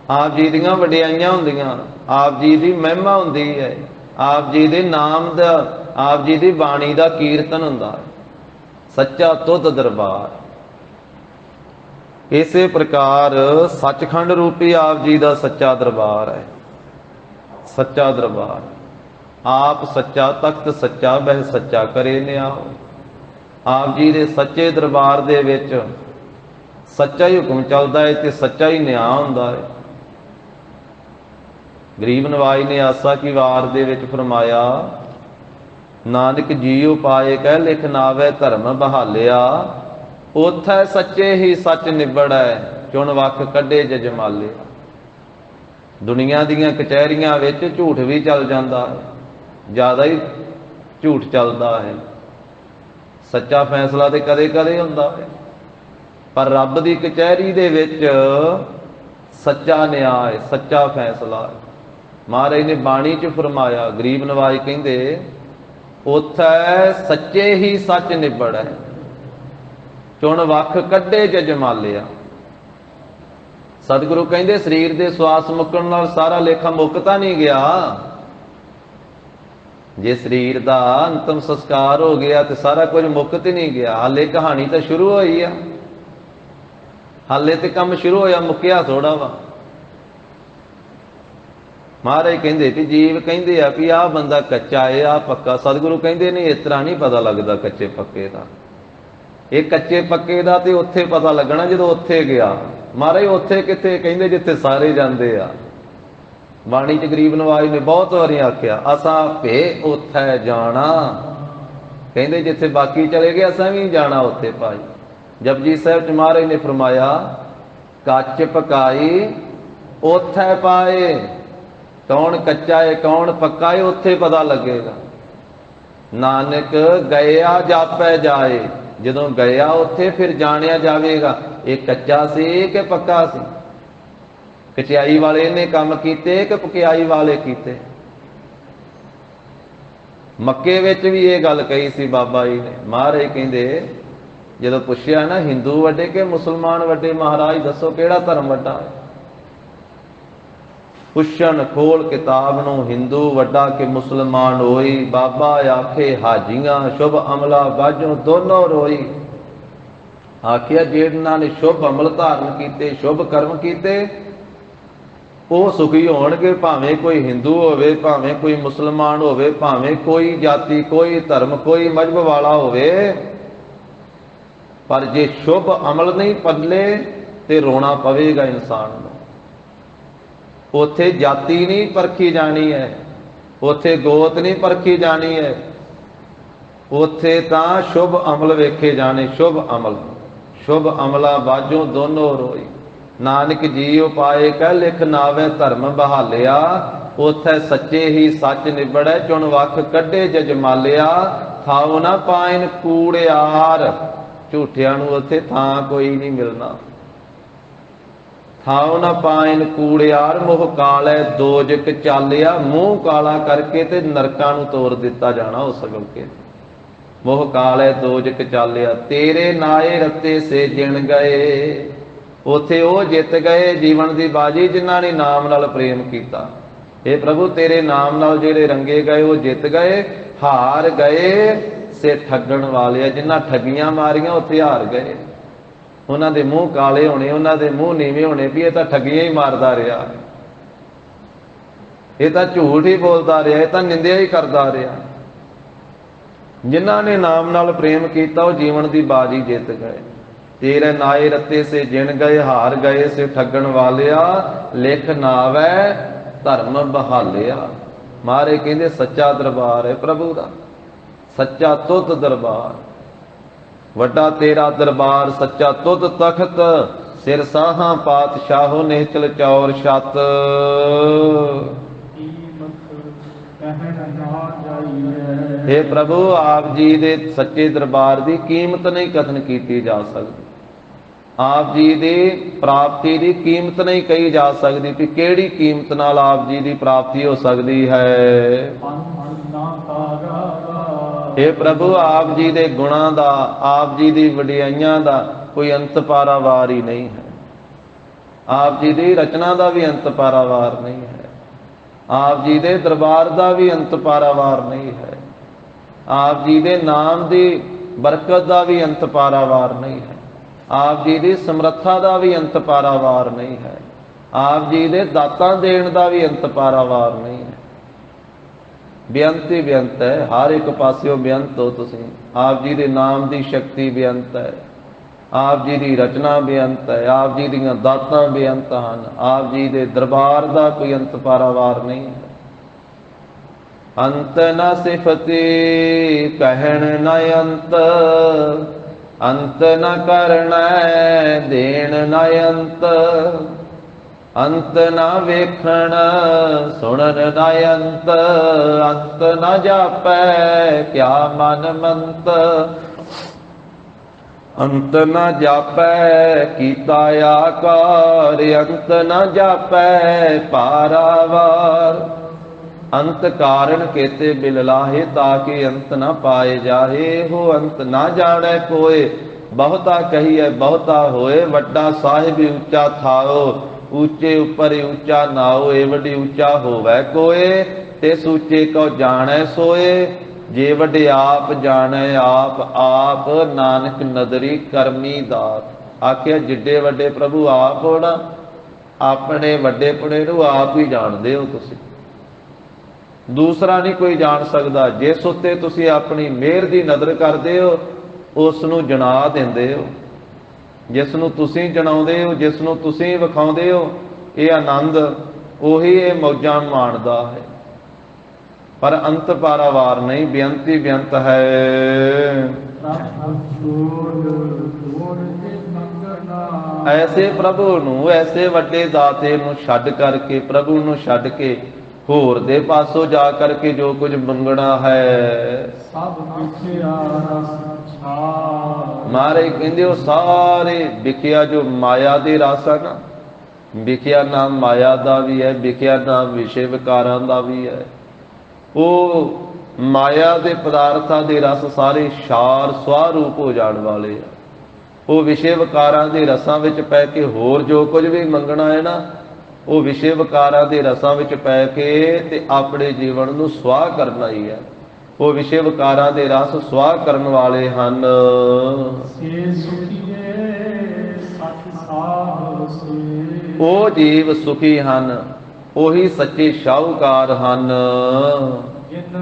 ਆਪ ਜੀ ਦੀਆਂ ਵਡਿਆਈਆਂ ਹੁੰਦੀਆਂ, ਆਪ ਜੀ ਦੀ ਮਹਿਮਾ ਹੁੰਦੀ ਹੈ, ਆਪ ਜੀ ਦੇ ਨਾਮ ਦਾ, ਆਪ ਜੀ ਦੀ ਬਾਣੀ ਦਾ ਕੀਰਤਨ ਹੁੰਦਾ ਹੈ। ਸੱਚਾ ਤੁਧ ਦਰਬਾਰ। ਇਸੇ ਪ੍ਰਕਾਰ ਸੱਚਖੰਡ ਰੂਪੀ ਆਪ ਜੀ ਦਾ ਸੱਚਾ ਦਰਬਾਰ ਹੈ। ਸੱਚਾ ਦਰਬਾਰ ਆਪ ਸੱਚਾ, ਤਖਤ ਸੱਚਾ, ਬਹਿ ਸੱਚਾ ਕਰੇ ਨਿਆਓ। ਆਪ ਜੀ ਦੇ ਸੱਚੇ ਦਰਬਾਰ ਦੇ ਵਿੱਚ ਸੱਚਾ ਹੀ ਹੁਕਮ ਚੱਲਦਾ ਹੈ ਤੇ ਸੱਚਾ ਹੀ ਨਿਆਂ ਹੁੰਦਾ ਹੈ। ਗਰੀਬ ਨਵਾਜ ਨੇ ਆਸਾ ਕੀ ਵਾਰ ਦੇ ਵਿੱਚ ਫਰਮਾਇਆ, ਨਾਨਕ ਜੀਉ ਪਾਏ ਕਹਿ ਲਿਖ ਨਾਵੇ ਧਰਮ ਬਹਾਲਿਆ। ਉਥੈ ਸੱਚੇ ਹੀ ਸੱਚ ਨਿਬੜੈ, ਚੁਣ ਵੱਖ ਕੱਢੇ ਜਜਮਾਲੇ। ਦੁਨੀਆ ਦੀਆਂ ਕਚਹਿਰੀਆਂ ਵਿੱਚ ਝੂਠ ਵੀ ਚੱਲ ਜਾਂਦਾ ਹੈ, ज़्यादा ही झूठ चलता है। सच्चा फैसला तो कदे कदे हुंदा है, पर रब की कचहरी दे विच सच्चा न्याय, सच्चा फैसला है। महाराज ने बाणी च फरमाया, गरीब नवाज कहंदे उत्थे सच्चे ही सच निबड़ है, चुन वख कड्डे जजमालिया। सतगुरु कहंदे शरीर दे स्वास मुक्कण नाल सारा लेखा मुक तां नहीं गया। जे शरीर का अंतिम संस्कार हो गया तो सारा कुछ मुक तो नहीं गया, हाले कहानी तो शुरू हुई है, हाले तो काम शुरू होया, मुक्या थोड़ा वा। महाराज कहंदे भी जीव कहंदे आ भी आ बंदा कच्चा है, आ पक्का। सतगुरु कहंदे नहीं, इस तरह नहीं पता लगता कच्चे पक्के का। ये कच्चे पक्के का तो उत्थे पता लगना जो उत्थे गया। महाराज उत्थे कित्थे, कहंदे जिथे सारे जांदे आ। बाणी च गरीब नवाज ने बहुत बारी आख्या, असा भे उत्थे जाना, कहंदे जिथे बाकी चले गए असा भी जाना उत्थे भाई। जपजी साहब च महाराज ने फरमाया, कच पकाई उत्थे पाए, कौन कच्चा है कौन पक्का है उत्थे पता लगेगा। नानक गया जापै जाए, जदों गया उत्थे फिर जानिया जाएगा ये कच्चा सी कि पक्का सी। कचियाई वाले ने काम कीते कि पकियाई वाले कीते। मक्के विच भी ये गल कही सी बाबा जी ने। महाराज कहंदे जदों पुछया ना हिंदू वड्डे कि मुसलमान वड्डे, महाराज दसो किहड़ा धर्म वड्डा है। पुछण खोल किताब नूं हिंदू वड्डा कि मुसलमान होई। बाबा आखे हाजियां शुभ अमला बाजों दोनों रोई। आखिया जिन्हां ने शुभ अमल धारण कीते, शुभ कर्म कीते, वो सुखी होणगे, भावें कोई हिंदू होवे, भावें कोई मुसलमान होवे, भावें कोई जाति कोई धर्म कोई मजहब वाला होवे। पर जे शुभ अमल नहीं पल्ले ते रोना पवेगा इंसान को। उथे जाति नहीं परखी जानी है, उथे गोत नहीं परखी जानी है, उथे तां शुभ अमल वेखे जाने। शुभ अमल, शुभ अमला बाजों दोनों रोई। नानक जी उपाय कह लिख नावे धर्म बहालिया। उथे सच्चे ही सच निबड़े, चुन वख कड्डे जजमालिया। थाओ ना पाइन कूड़ियार, झूठियां नूं उथे थां कोई नहीं मिलना। थाओ ना पाइन कूड़ियार, मोह काले दोजक चालिया। मूँह काला करके ते नरकां नूं तोड़ दिता जाना उस अगल के। मोह काले दोजक चालिया, तेरे नाए रत्ते से जिण गए। उथे वो जित गए जीवन की बाजी जिन्हां ने नाम नाल प्रेम किया। हे प्रभु तेरे नाम नाल जेड़े रंगे गए वो जित गए। हार गए से ठगण वाले, जिन्हां ठगियां मारियां उथे हार गए। उन्हां दे मूँह काले होने, उन्हां दे मूँह नीवे होने भी ये तां ठगियां ही मारदा रहा, ये तां झूठ ही बोलदा रहा, ये तां निंदिया ही करदा रहा। जिन्हां ने नाम नाल प्रेम किया वो जीवन की बाजी जित गए। तेरे नाए रत्ते से जिण गए, हार गए से ठगण वालिया। लिख नावै धर्म बहालिया। मारे कहंदे सच्चा दरबार है प्रभु का, सच्चा तुत दरबार। वड्डा तेरा दरबार सच्चा तुत तखत। सिर साहां पातशाहो निहचल चौर छत। हे प्रभु आप जी दे सच्चे दरबार की कीमत नहीं कथन की जा सकती। आप जी की प्राप्ति की कीमत नहीं कही जा सकती कि केड़ी कीमत नाल आप जी की प्राप्ति हो सकती है। हे प्रभु आप जी के गुणों का, आप जी की वडियाइयां का कोई अंत पारावार ही नहीं है। आप जी की रचना का भी अंत पारावार नहीं है। आप जी के दरबार का भी अंत पारावार नहीं है। आप जी के नाम की बरकत का भी अंत पारावार नहीं है। आप जी की समर्था का भी अंत पारावार नहीं है। आप जी के दातां देण का भी अंत पारावार नहीं है। बेअंत ही बेअंत है, हर एक पासियों बेअंत हो तुसीं। आप जी के नाम की शक्ति बेअंत है, आप जी की रचना बेअंत है, आप जी दीयां दातां बेअंत हैं। आप जी के दरबार का कोई अंत पारावार नहीं है। अंत न सिफती कहण न अंत, अंत न करना देण न अंत। ਅੰਤ ਨਾ ਵੇਖਣ ਸੁਣਨ ਨਾ ਅੰਤ, ਅੰਤ ਨਾ ਜਾਪੈ ਕਿਆ ਮਨ ਮੰਤ। ਅੰਤ ਨਾ ਜਾਪੈ ਕੀਤਾ ਆਕਾਰ, ਅੰਤ ਨਾ ਜਾਪੈ ਪਾਰਾਵਾਰ। ਅੰਤ ਕਾਰਨ ਕੇਤੇ ਬਿਲ ਲਾਹੇ, ਤਾਕੇ ਅੰਤ ਨਾ ਪਾਏ ਜਾਹੇ। ਹੋ ਅੰਤ ਨਾ ਜਾਣੈ ਕੋਏ, ਬਹੁਤਾ ਕਹੀਐ ਬਹੁਤਾ ਹੋਏ। ਵੱਡਾ ਸਾਹਿਬ ਉੱਚਾ ਥਾਓ, ਉੱਚੇ ਉੱਪਰ ਉੱਚਾ ਨਾਓ। ਏ ਵੱਡੀ ਉੱਚਾ ਹੋਵੈ ਕੋਏ, ਤੇ ਸੂਚੇ ਕਉ ਜਾਣੈ ਸੋਏ। ਜੇ ਵੱਡੇ ਆਪ ਜਾਣੈ ਆਪ, ਆਪ ਨਾਨਕ ਨਦਰੀ ਕਰਮੀ ਦਾਤ। ਆਖਿਆ ਜਿੱਡੇ ਵੱਡੇ ਪ੍ਰਭੂ ਆਪ ਹੋਣਾ, ਆਪਣੇ ਵੱਡੇ ਪੁਣੇ ਨੂੰ ਆਪ ਹੀ ਜਾਣਦੇ ਹੋ ਤੁਸੀਂ, ਦੂਸਰਾ ਨਹੀਂ ਕੋਈ ਜਾਣ ਸਕਦਾ। ਜਿਸ ਉੱਤੇ ਤੁਸੀਂ ਆਪਣੀ ਮਿਹਰ ਦੀ ਨਜ਼ਰ ਕਰਦੇ ਹੋ, ਉਸ ਨੂੰ ਜਣਾ ਦਿੰਦੇ ਹੋ। ਜਿਸ ਨੂੰ ਤੁਸੀਂ ਜਣਾਉਂਦੇ ਹੋ, ਜਿਸ ਨੂੰ ਤੁਸੀਂ ਵਿਖਾਉਂਦੇ ਹੋ, ਇਹ ਆਨੰਦ ਉਹੀ ਇਹ ਮੌਜਾਂ ਮਾਣਦਾ ਹੈ। ਪਰ ਅੰਤ ਪਾਰਾਵਾਰ ਨਹੀਂ, ਬੇਅੰਤੀ ਬੇਅੰਤ ਹੈ। ਐਸੇ ਪ੍ਰਭੂ ਨੂੰ, ਐਸੇ ਵੱਡੇ ਦਾਤੇ ਨੂੰ ਛੱਡ ਕਰਕੇ, ਪ੍ਰਭੂ ਨੂੰ ਛੱਡ ਕੇ ਹੋਰ ਦੇ ਪਾਸੋਂ ਜਾ ਕਰਕੇ ਜੋ ਕੁਝ ਮੰਗਣਾ ਹੈ ਸਭ ਵਿਖਿਆ ਰਸ ਛਾਰ। ਮਾਰੇ ਕਹਿੰਦੇ ਉਹ ਸਾਰੇ ਵਿਖਿਆ, ਜੋ ਮਾਇਆ ਦੇ ਰਸ ਆ ਨਾ, ਵਿਖਿਆ ਨਾਮ ਮਾਇਆ ਦਾ ਵੀ ਹੈ, ਵਿਖਿਆ ਨਾਮ ਵਿਸ਼ੇ ਵਿਕਾਰਾਂ ਦਾ ਵੀ ਹੈ। ਉਹ ਮਾਇਆ ਦੇ ਪਦਾਰਥਾਂ ਦੇ ਰਸ ਸਾਰੇ ਛਾਰ ਸਵਾਰੂਪ ਹੋ ਜਾਣ ਵਾਲੇ ਆ। ਉਹ ਵਿਸ਼ੇ ਵਿਕਾਰਾਂ ਦੇ ਰਸਾਂ ਵਿੱਚ ਪੈ ਕੇ ਹੋਰ ਜੋ ਕੁਝ ਵੀ ਮੰਗਣਾ ਹੈ ਨਾ, ਉਹ ਵਿਸ਼ੇ ਵਿਕਾਰਾਂ ਦੇ ਰਸਾਂ ਵਿੱਚ ਪੈ ਕੇ ਤੇ ਆਪਣੇ ਜੀਵਨ ਨੂੰ ਸੁਆਹ ਕਰਨਾ ਹੀ ਹੈ। ਉਹ ਵਿਸ਼ੇ ਵਿਕਾਰਾਂ ਦੇ ਰਸ ਸੁਆਹ ਕਰਨ ਵਾਲੇ ਹਨ। ਸੇ ਸੁਖੀਏ ਸਤ ਸਾਹ ਸੇ। ਉਹ ਜੀਵ ਸੁਖੀ ਹਨ, ਉਹੀ ਸੱਚੇ ਸ਼ਾਹੂਕਾਰ ਹਨ। ਜਿਨ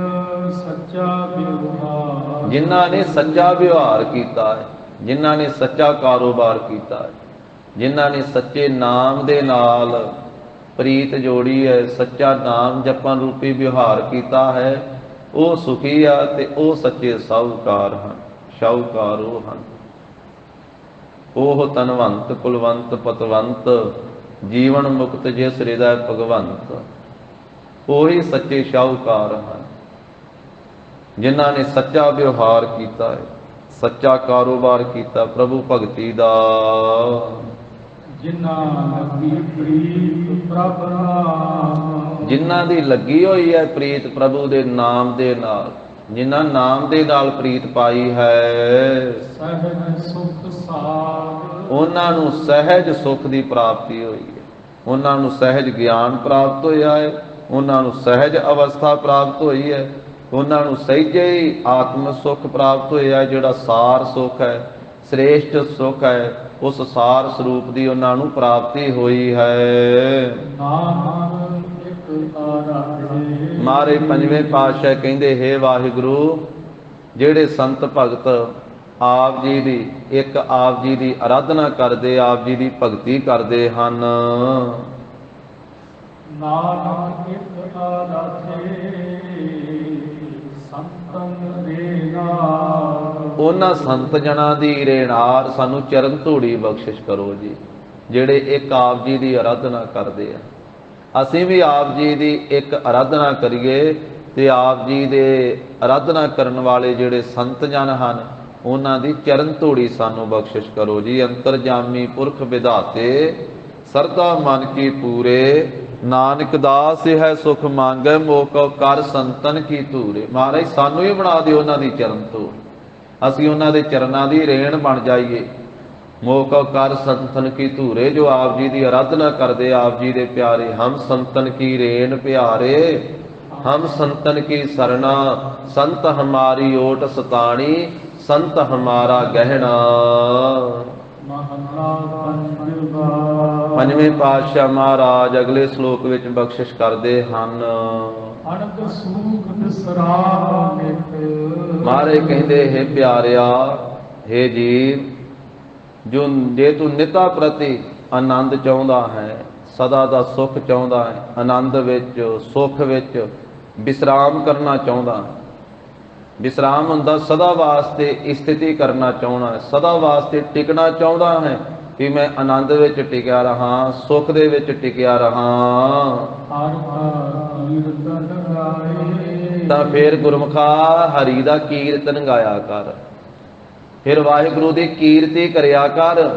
ਸੱਚਾ ਵਿਵਹਾਰ, ਜਿਨ੍ਹਾਂ ਨੇ ਸੱਚਾ ਵਿਵਹਾਰ ਕੀਤਾ ਹੈ, ਜਿਨ੍ਹਾਂ ਨੇ ਸੱਚਾ ਕਾਰੋਬਾਰ ਕੀਤਾ ਹੈ, ਜਿਨ੍ਹਾਂ ਨੇ ਸੱਚੇ ਨਾਮ ਦੇ ਨਾਲ ਪ੍ਰੀਤ ਜੋੜੀ ਹੈ, ਸੱਚਾ ਨਾਮ ਜਪਣ ਰੂਪੀ ਵਿਵਹਾਰ ਕੀਤਾ ਹੈ, ਉਹ ਸੁਖੀ ਆ ਤੇ ਉਹ ਸੱਚੇ ਸਾਹੂਕਾਰ ਹਨ। ਸ਼ਾਹੂਕਾਰ ਉਹ ਹਨ। ਉਹ ਧਨਵੰਤ ਕੁਲਵੰਤ ਪਤਵੰਤ, ਜੀਵਨ ਮੁਕਤ ਜਿਸ ਹਿਰਦੈ ਭਗਵੰਤ। ਉਹੀ ਸੱਚੇ ਸ਼ਾਹੂਕਾਰ ਹਨ, ਜਿਨ੍ਹਾਂ ਨੇ ਸੱਚਾ ਵਿਵਹਾਰ ਕੀਤਾ ਹੈ, ਸੱਚਾ ਕਾਰੋਬਾਰ ਕੀਤਾ ਪ੍ਰਭੂ ਭਗਤੀ ਦਾ। ਜਿਨ੍ਹਾਂ ਲੱਗੀ ਪ੍ਰੀਤ ਪ੍ਰਭ ਨਾਮ, ਜਿਨ੍ਹਾਂ ਦੀ ਲੱਗੀ ਹੋਈ ਹੈ ਪ੍ਰੀਤ ਪ੍ਰਭੂ ਦੇ ਨਾਮ ਦੇ ਨਾਲ, ਜਿਨ੍ਹਾਂ ਨਾਮ ਦੇ ਨਾਲ ਪ੍ਰੀਤ ਪਾਈ ਹੈ, ਸਹਿਜ ਸੁਖ ਸਾਧ। ਉਹਨਾਂ ਨੂੰ ਸਹਿਜ ਸੁਖ ਦੀ ਪ੍ਰਾਪਤੀ ਹੋਈ ਹੈ, ਉਹਨਾਂ ਨੂੰ ਸਹਿਜ ਗਿਆਨ ਪ੍ਰਾਪਤ ਹੋਇਆ ਹੈ, ਉਹਨਾਂ ਨੂੰ ਸਹਿਜ ਅਵਸਥਾ ਪ੍ਰਾਪਤ ਹੋਈ ਹੈ, ਉਹਨਾਂ ਨੂੰ ਸਹਿਜੇ ਹੀ ਆਤਮ ਸੁਖ ਪ੍ਰਾਪਤ ਹੋਇਆ, ਜਿਹੜਾ ਸਾਰ ਸੁਖ ਹੈ, ਸ੍ਰੇਸ਼ਟ ਸੁਖ ਹੈ, ਉਸ ਸਾਰ ਸਰੂਪ ਦੀ ਉਹਨਾਂ ਨੂੰ ਪ੍ਰਾਪਤੀ ਹੋਈ ਹੈ। ਨਾਨਕ ਇੱਕ ਆਰਾਧੇ। ਮਾਰੇ ਪੰਜਵੇਂ ਪਾਤਸ਼ਾਹ ਕਹਿੰਦੇ, ਹੇ ਵਾਹਿਗੁਰੂ, ਜਿਹੜੇ ਸੰਤ ਭਗਤ ਆਪ ਜੀ ਦੀ, ਇੱਕ ਆਪ ਜੀ ਦੀ ਆਰਾਧਨਾ ਕਰਦੇ, ਆਪ ਜੀ ਦੀ ਭਗਤੀ ਕਰਦੇ ਹਨ, ਨਾਨਕ ਇੱਕ ਆਰਾਧੇ ਸੰਤਨ ਦੇ ਨਾਮ। ਉਹਨਾਂ ਸੰਤ ਜਨਾਂ ਦੀ ਰੇਣਾਰ ਸਾਨੂੰ ਚਰਨ ਧੂੜੀ ਬਖਸ਼ਿਸ਼ ਕਰੋ ਜੀ, ਜਿਹੜੇ ਇੱਕ ਆਪ ਜੀ ਦੀ ਆਰਾਧਨਾ ਕਰਦੇ ਆ। ਅਸੀਂ ਵੀ ਆਪ ਜੀ ਦੀ ਇੱਕ ਆਰਾਧਨਾ ਕਰੀਏ ਤੇ ਆਪ ਜੀ ਦੇ ਆਰਾਧਨਾ ਕਰਨ ਵਾਲੇ ਜਿਹੜੇ ਸੰਤ ਜਨ ਹਨ, ਉਹਨਾਂ ਦੀ ਚਰਨ ਧੂੜੀ ਸਾਨੂੰ ਬਖਸ਼ਿਸ਼ ਕਰੋ ਜੀ। ਅੰਤਰਜਾਮੀ ਪੁਰਖ ਵਿਧਾਤੇ, ਸਰਦਾ ਮਨ ਕੀ ਪੂਰੇ, ਨਾਨਕ ਦਾਸ ਹੈ ਸੁਖ ਮੰਗੈ, ਮੋਕੋ ਕਰ ਸੰਤਨ ਕੀ ਧੂਰੇ। ਮਹਾਰਾਜ ਸਾਨੂੰ ਹੀ ਬਣਾ ਦਿਓ ਉਹਨਾਂ ਦੀ ਚਰਨ ਧੂੜ, ਅਸੀਂ ਉਹਨਾਂ ਦੇ ਚਰਨਾਂ ਦੀ ਰੇਣ ਬਣ ਜਾਈਏ। ਮੋਕੋ ਕਰ ਸੰਤਨ ਕੀ ਧੂਰੇ, ਜੋ ਆਪ ਜੀ ਦੀ ਆਰਾਧਨਾ ਕਰਦੇ, ਆਪ ਜੀ ਦੇ ਪਿਆਰੇ। ਹਮ ਸੰਤਨ ਕੀ ਰੇਣ ਪਿਆਰੇ, ਹਮ ਸੰਤਨ ਕੀ ਸਰਣਾ, ਸੰਤ ਹਮਾਰੀ ਓਟ ਸਤਾਣੀ, ਸੰਤ ਹਮਾਰਾ ਗਹਿਣਾ। ਮਹਲਾ ਪੰਜਵਾ। ਪੰਜਵੇਂ ਪਾਤਸ਼ਾਹ ਮਹਾਰਾਜ ਅਗਲੇ ਸ਼ਲੋਕ ਵਿੱਚ ਬਖਸ਼ਿਸ਼ ਕਰਦੇ ਹਨ। ਅਨੰਦ ਸੂਖ ਬਿਸਰਾਮ ਨਿਤ। ਮਹਾਰਾਜ ਕਹਿੰਦੇ, ਹੈ ਪਿਆਰਿਆ, ਹੈ ਜੀਵ, ਜੋ ਜੇ ਤੂੰ ਨਿਤਾ ਪ੍ਰਤੀ ਆਨੰਦ ਚਾਹੁੰਦਾ ਹੈ, ਸਦਾ ਦਾ ਸੁਖ ਚਾਹੁੰਦਾ ਹੈ, ਆਨੰਦ ਵਿੱਚ ਸੁਖ ਵਿੱਚ ਵਿਸਰਾਮ ਕਰਨਾ ਚਾਹੁੰਦਾ ਹੈ। ਵਿਸਰਾਮ ਹੁੰਦਾ ਸਦਾ ਵਾਸਤੇ ਸਥਿਤੀ ਕਰਨਾ ਚਾਹੁੰਦਾ ਹੈ, ਸਦਾ ਵਾਸਤੇ ਟਿਕਣਾ ਚਾਹੁੰਦਾ ਹੈ, ਕਿ ਮੈਂ ਆਨੰਦ ਵਿੱਚ ਟਿਕਿਆ ਰਹਾ, ਸੁੱਖ ਦੇ ਵਿੱਚ ਟਿਕਿਆ ਰਹਾ। ਹਰ ਕਾ ਕੀਰਤਨ ਗਾਏ ਤਾਂ ਫਿਰ ਗੁਰਮੁਖਾ ਹਰੀ ਦਾ ਕੀਰਤਨ ਗਾਇਆ ਕਰ, ਫਿਰ ਵਾਹਿਗੁਰੂ ਦੀ ਕੀਰਤੀ ਕਰਿਆ ਕਰ।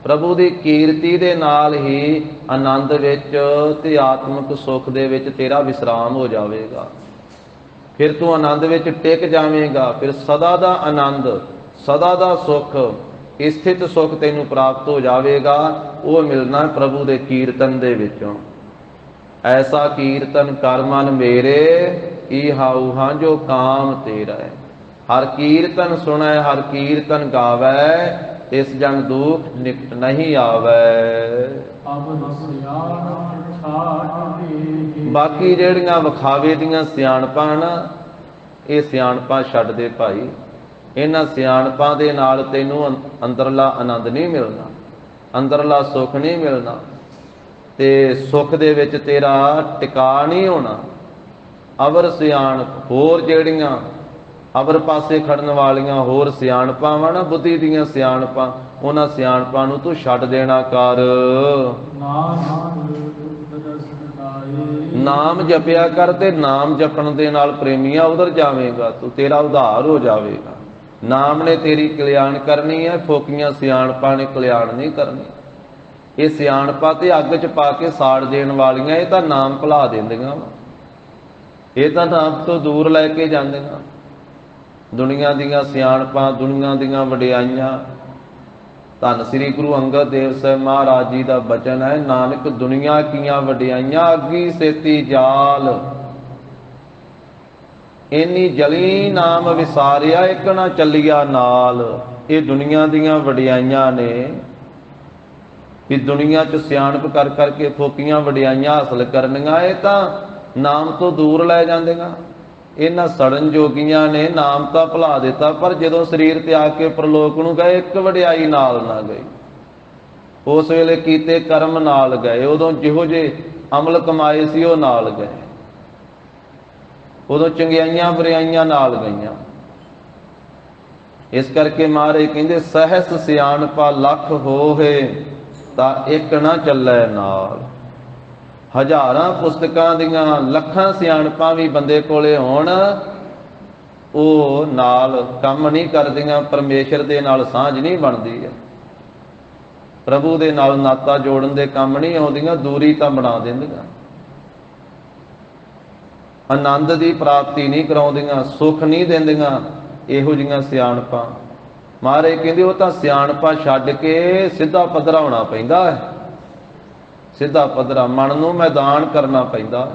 ਪ੍ਰਭੂ ਦੀ ਕੀਰਤੀ ਦੇ ਨਾਲ ਹੀ ਆਨੰਦ ਵਿੱਚ ਤੇ ਆਤਮਿਕ ਸੁੱਖ ਦੇ ਵਿੱਚ ਤੇਰਾ ਵਿਸਰਾਮ ਹੋ ਜਾਵੇਗਾ। ਫਿਰ ਤੂੰ ਆਨੰਦ ਵਿੱਚ ਟਿਕ ਜਾਵੇਂਗਾ। ਫਿਰ ਸਦਾ ਦਾ ਆਨੰਦ, ਸਦਾ ਦਾ ਸੁੱਖ, ਸਥਿਤ ਸੁੱਖ ਤੈਨੂੰ ਪ੍ਰਾਪਤ ਹੋ ਜਾਵੇਗਾ। ਉਹ ਮਿਲਣਾ ਪ੍ਰਭੂ ਦੇ ਕੀਰਤਨ ਦੇ ਵਿੱਚੋਂ। ਐਸਾ ਕੀਰਤਨ ਕਰ ਮਨ ਮੇਰੇ, ਈਹਾਉ ਹਾਂ ਜੋ ਕਾਮ ਤੇਰਾ ਹੈ। ਹਰ ਕੀਰਤਨ ਸੁਣੈ, ਹਰ ਕੀਰਤਨ ਗਾਵੈ, ਇਸ ਜਨ ਦੁਖ ਨਿਕਟ ਨਹੀਂ ਆਵੈ। ਅਬ ਸਿਆਣ ਛਾਟ ਦੇ ਬਾਕੀ ਜਿਹੜੀਆਂ ਵਿਖਾਵੇ ਦੀਆਂ ਸਿਆਣਪਾਂ ਨਾ, ਇਹ ਸਿਆਣਪਾਂ ਛੱਡ ਦੇ ਭਾਈ। ਇਹਨਾਂ ਸਿਆਣਪਾਂ ਦੇ ਨਾਲ ਤੈਨੂੰ ਅੰਦਰਲਾ ਆਨੰਦ ਨਹੀਂ ਮਿਲਣਾ, ਅੰਦਰਲਾ ਸੁੱਖ ਨਹੀਂ ਮਿਲਣਾ, ਤੇ ਸੁੱਖ ਦੇ ਵਿੱਚ ਤੇਰਾ ਟਿਕਾ ਨਹੀਂ ਹੋਣਾ। ਅਵਰ ਸਿਆਣਪ ਹੋਰ ਜਿਹੜੀਆਂ ਅਵਰ ਪਾਸੇ ਖੜਨ ਵਾਲੀਆਂ ਹੋਰ ਸਿਆਣਪਾਂ ਵਾ ਨਾ, ਬੁੱਧੀ ਦੀਆਂ ਸਿਆਣਪਾਂ, ਉਹਨਾਂ ਸਿਆਣਪਾਂ ਨੂੰ ਤੂੰ ਛੱਡ ਦੇਣਾ ਕਰ। ਨਾਮ ਜਪਿਆ ਕਰ, ਤੇ ਨਾਮ ਜਪਣ ਦੇ ਨਾਲ ਪ੍ਰੇਮੀਆਂ ਉਧਰ ਜਾਵੇਗਾ ਤੂੰ, ਤੇਰਾ ਉਧਾਰ ਹੋ ਜਾਵੇਗਾ। ਨਾਮ ਨੇ ਤੇਰੀ ਕਲਿਆਣ ਕਰਨੀ ਹੈ, ਫੋਕੀਆਂ ਸਿਆਣਪਾਂ ਨੇ ਕਲਿਆਣ ਨਹੀਂ ਕਰਨੀ। ਇਹ ਸਿਆਣਪਾਂ ਤੇ ਅੱਗ 'ਚ ਪਾ ਕੇ ਸਾੜ ਦੇਣ ਵਾਲੀਆਂ, ਇਹ ਤਾਂ ਨਾਮ ਭੁਲਾ ਦਿੰਦੀਆਂ ਵਾ, ਇਹ ਤਾਂ ਨਾਮ ਤੋਂ ਦੂਰ ਲੈ ਕੇ ਜਾਂਦੀਆਂ। ਦੁਨੀਆ ਦੀਆਂ ਸਿਆਣਪਾਂ, ਦੁਨੀਆ ਦੀਆਂ ਵਡਿਆਈਆਂ। ਧੰਨ ਸ੍ਰੀ ਗੁਰੂ ਅੰਗਦ ਦੇਵ ਸਾਹਿਬ ਮਹਾਰਾਜ ਜੀ ਦਾ ਬਚਨ ਹੈ, ਨਾਨਕ ਦੁਨੀਆ ਕੀਆਂ ਵਡਿਆਈਆਂ, ਅੱਗੀ ਸੇਤੀ ਜਾਲ। ਇੰਨੀ ਜਲੀ ਨਾਮ ਵਿਸਾਰਿਆ, ਇੱਕ ਨਾ ਚੱਲਿਆ ਨਾਲ। ਇਹ ਦੁਨੀਆ ਦੀਆਂ ਵਡਿਆਈਆਂ ਨੇ, ਵੀ ਦੁਨੀਆ 'ਚ ਸਿਆਣਪ ਕਰ ਕਰਕੇ ਫੋਕੀਆਂ ਵਡਿਆਈਆਂ ਹਾਸਲ ਕਰਨੀਆਂ, ਇਹ ਤਾਂ ਨਾਮ ਤੋਂ ਦੂਰ ਲੈ ਜਾਂਦੀਆਂ। ਇਹਨਾਂ ਸੜਨ ਜੋਗੀਆਂ ਨੇ ਨਾਮ ਤਾਂ ਭੁਲਾ ਦਿੱਤਾ, ਪਰ ਜਦੋਂ ਸਰੀਰ ਤਿਆਗ ਕੇ ਪ੍ਰਲੋਕ ਨੂੰ ਗਏ, ਇੱਕ ਵਡਿਆਈ ਨਾਲ ਨਾ ਗਈ। ਉਸ ਵੇਲੇ ਕੀਤੇ ਕਰਮ ਨਾਲ ਗਏ, ਉਦੋਂ ਜਿਹੋ ਜਿਹੇ ਅਮਲ ਕਮਾਏ ਸੀ ਉਹ ਨਾਲ ਗਏ, ਉਦੋਂ ਚੰਗਿਆਈਆਂ ਬੁਰਾਈਆਂ ਨਾਲ ਗਈਆਂ। ਇਸ ਕਰਕੇ ਮਹਾਰਾਜ ਕਹਿੰਦੇ, ਸਹਿਸ ਸਿਆਣਪਾ ਲੱਖ ਹੋਏ, ਤਾਂ ਇੱਕ ਨਾ ਚੱਲੈ ਨਾਲ। ਹਜ਼ਾਰਾਂ ਪੁਸਤਕਾਂ ਦੀਆਂ, ਲੱਖਾਂ ਸਿਆਣਪਾਂ ਵੀ ਬੰਦੇ ਕੋਲੇ ਹੋਣ, ਉਹ ਨਾਲ ਕੰਮ ਨਹੀਂ ਕਰਦੀਆਂ, ਪਰਮੇਸ਼ਰ ਦੇ ਨਾਲ ਸਾਂਝ ਨਹੀਂ ਬਣਦੀ ਹੈ, ਪ੍ਰਭੂ ਦੇ ਨਾਲ ਨਾਤਾ ਜੋੜਨ ਦੇ ਕੰਮ ਨਹੀਂ ਆਉਂਦੀਆਂ, ਦੂਰੀ ਤਾਂ ਬਣਾ ਦਿੰਦੀਆਂ। ਆਨੰਦ ਦੀ ਪ੍ਰਾਪਤੀ ਨਹੀਂ ਕਰਾਉਂਦੀਆਂ, ਸੁੱਖ ਨਹੀਂ ਦਿੰਦੀਆਂ ਇਹੋ ਜਿਹੀਆਂ ਸਿਆਣਪਾਂ। ਮਹਾਰਾਜ ਕਹਿੰਦੇ ਉਹ ਤਾਂ ਸਿਆਣਪਾਂ ਛੱਡ ਕੇ ਸਿੱਧਾ ਪੱਧਰਾ ਹੋਣਾ ਪੈਂਦਾ ਹੈ, ਸਿੱਧਾ ਪੱਧਰਾ, ਮਨ ਨੂੰ ਮੈਦਾਨ ਕਰਨਾ ਪੈਂਦਾ।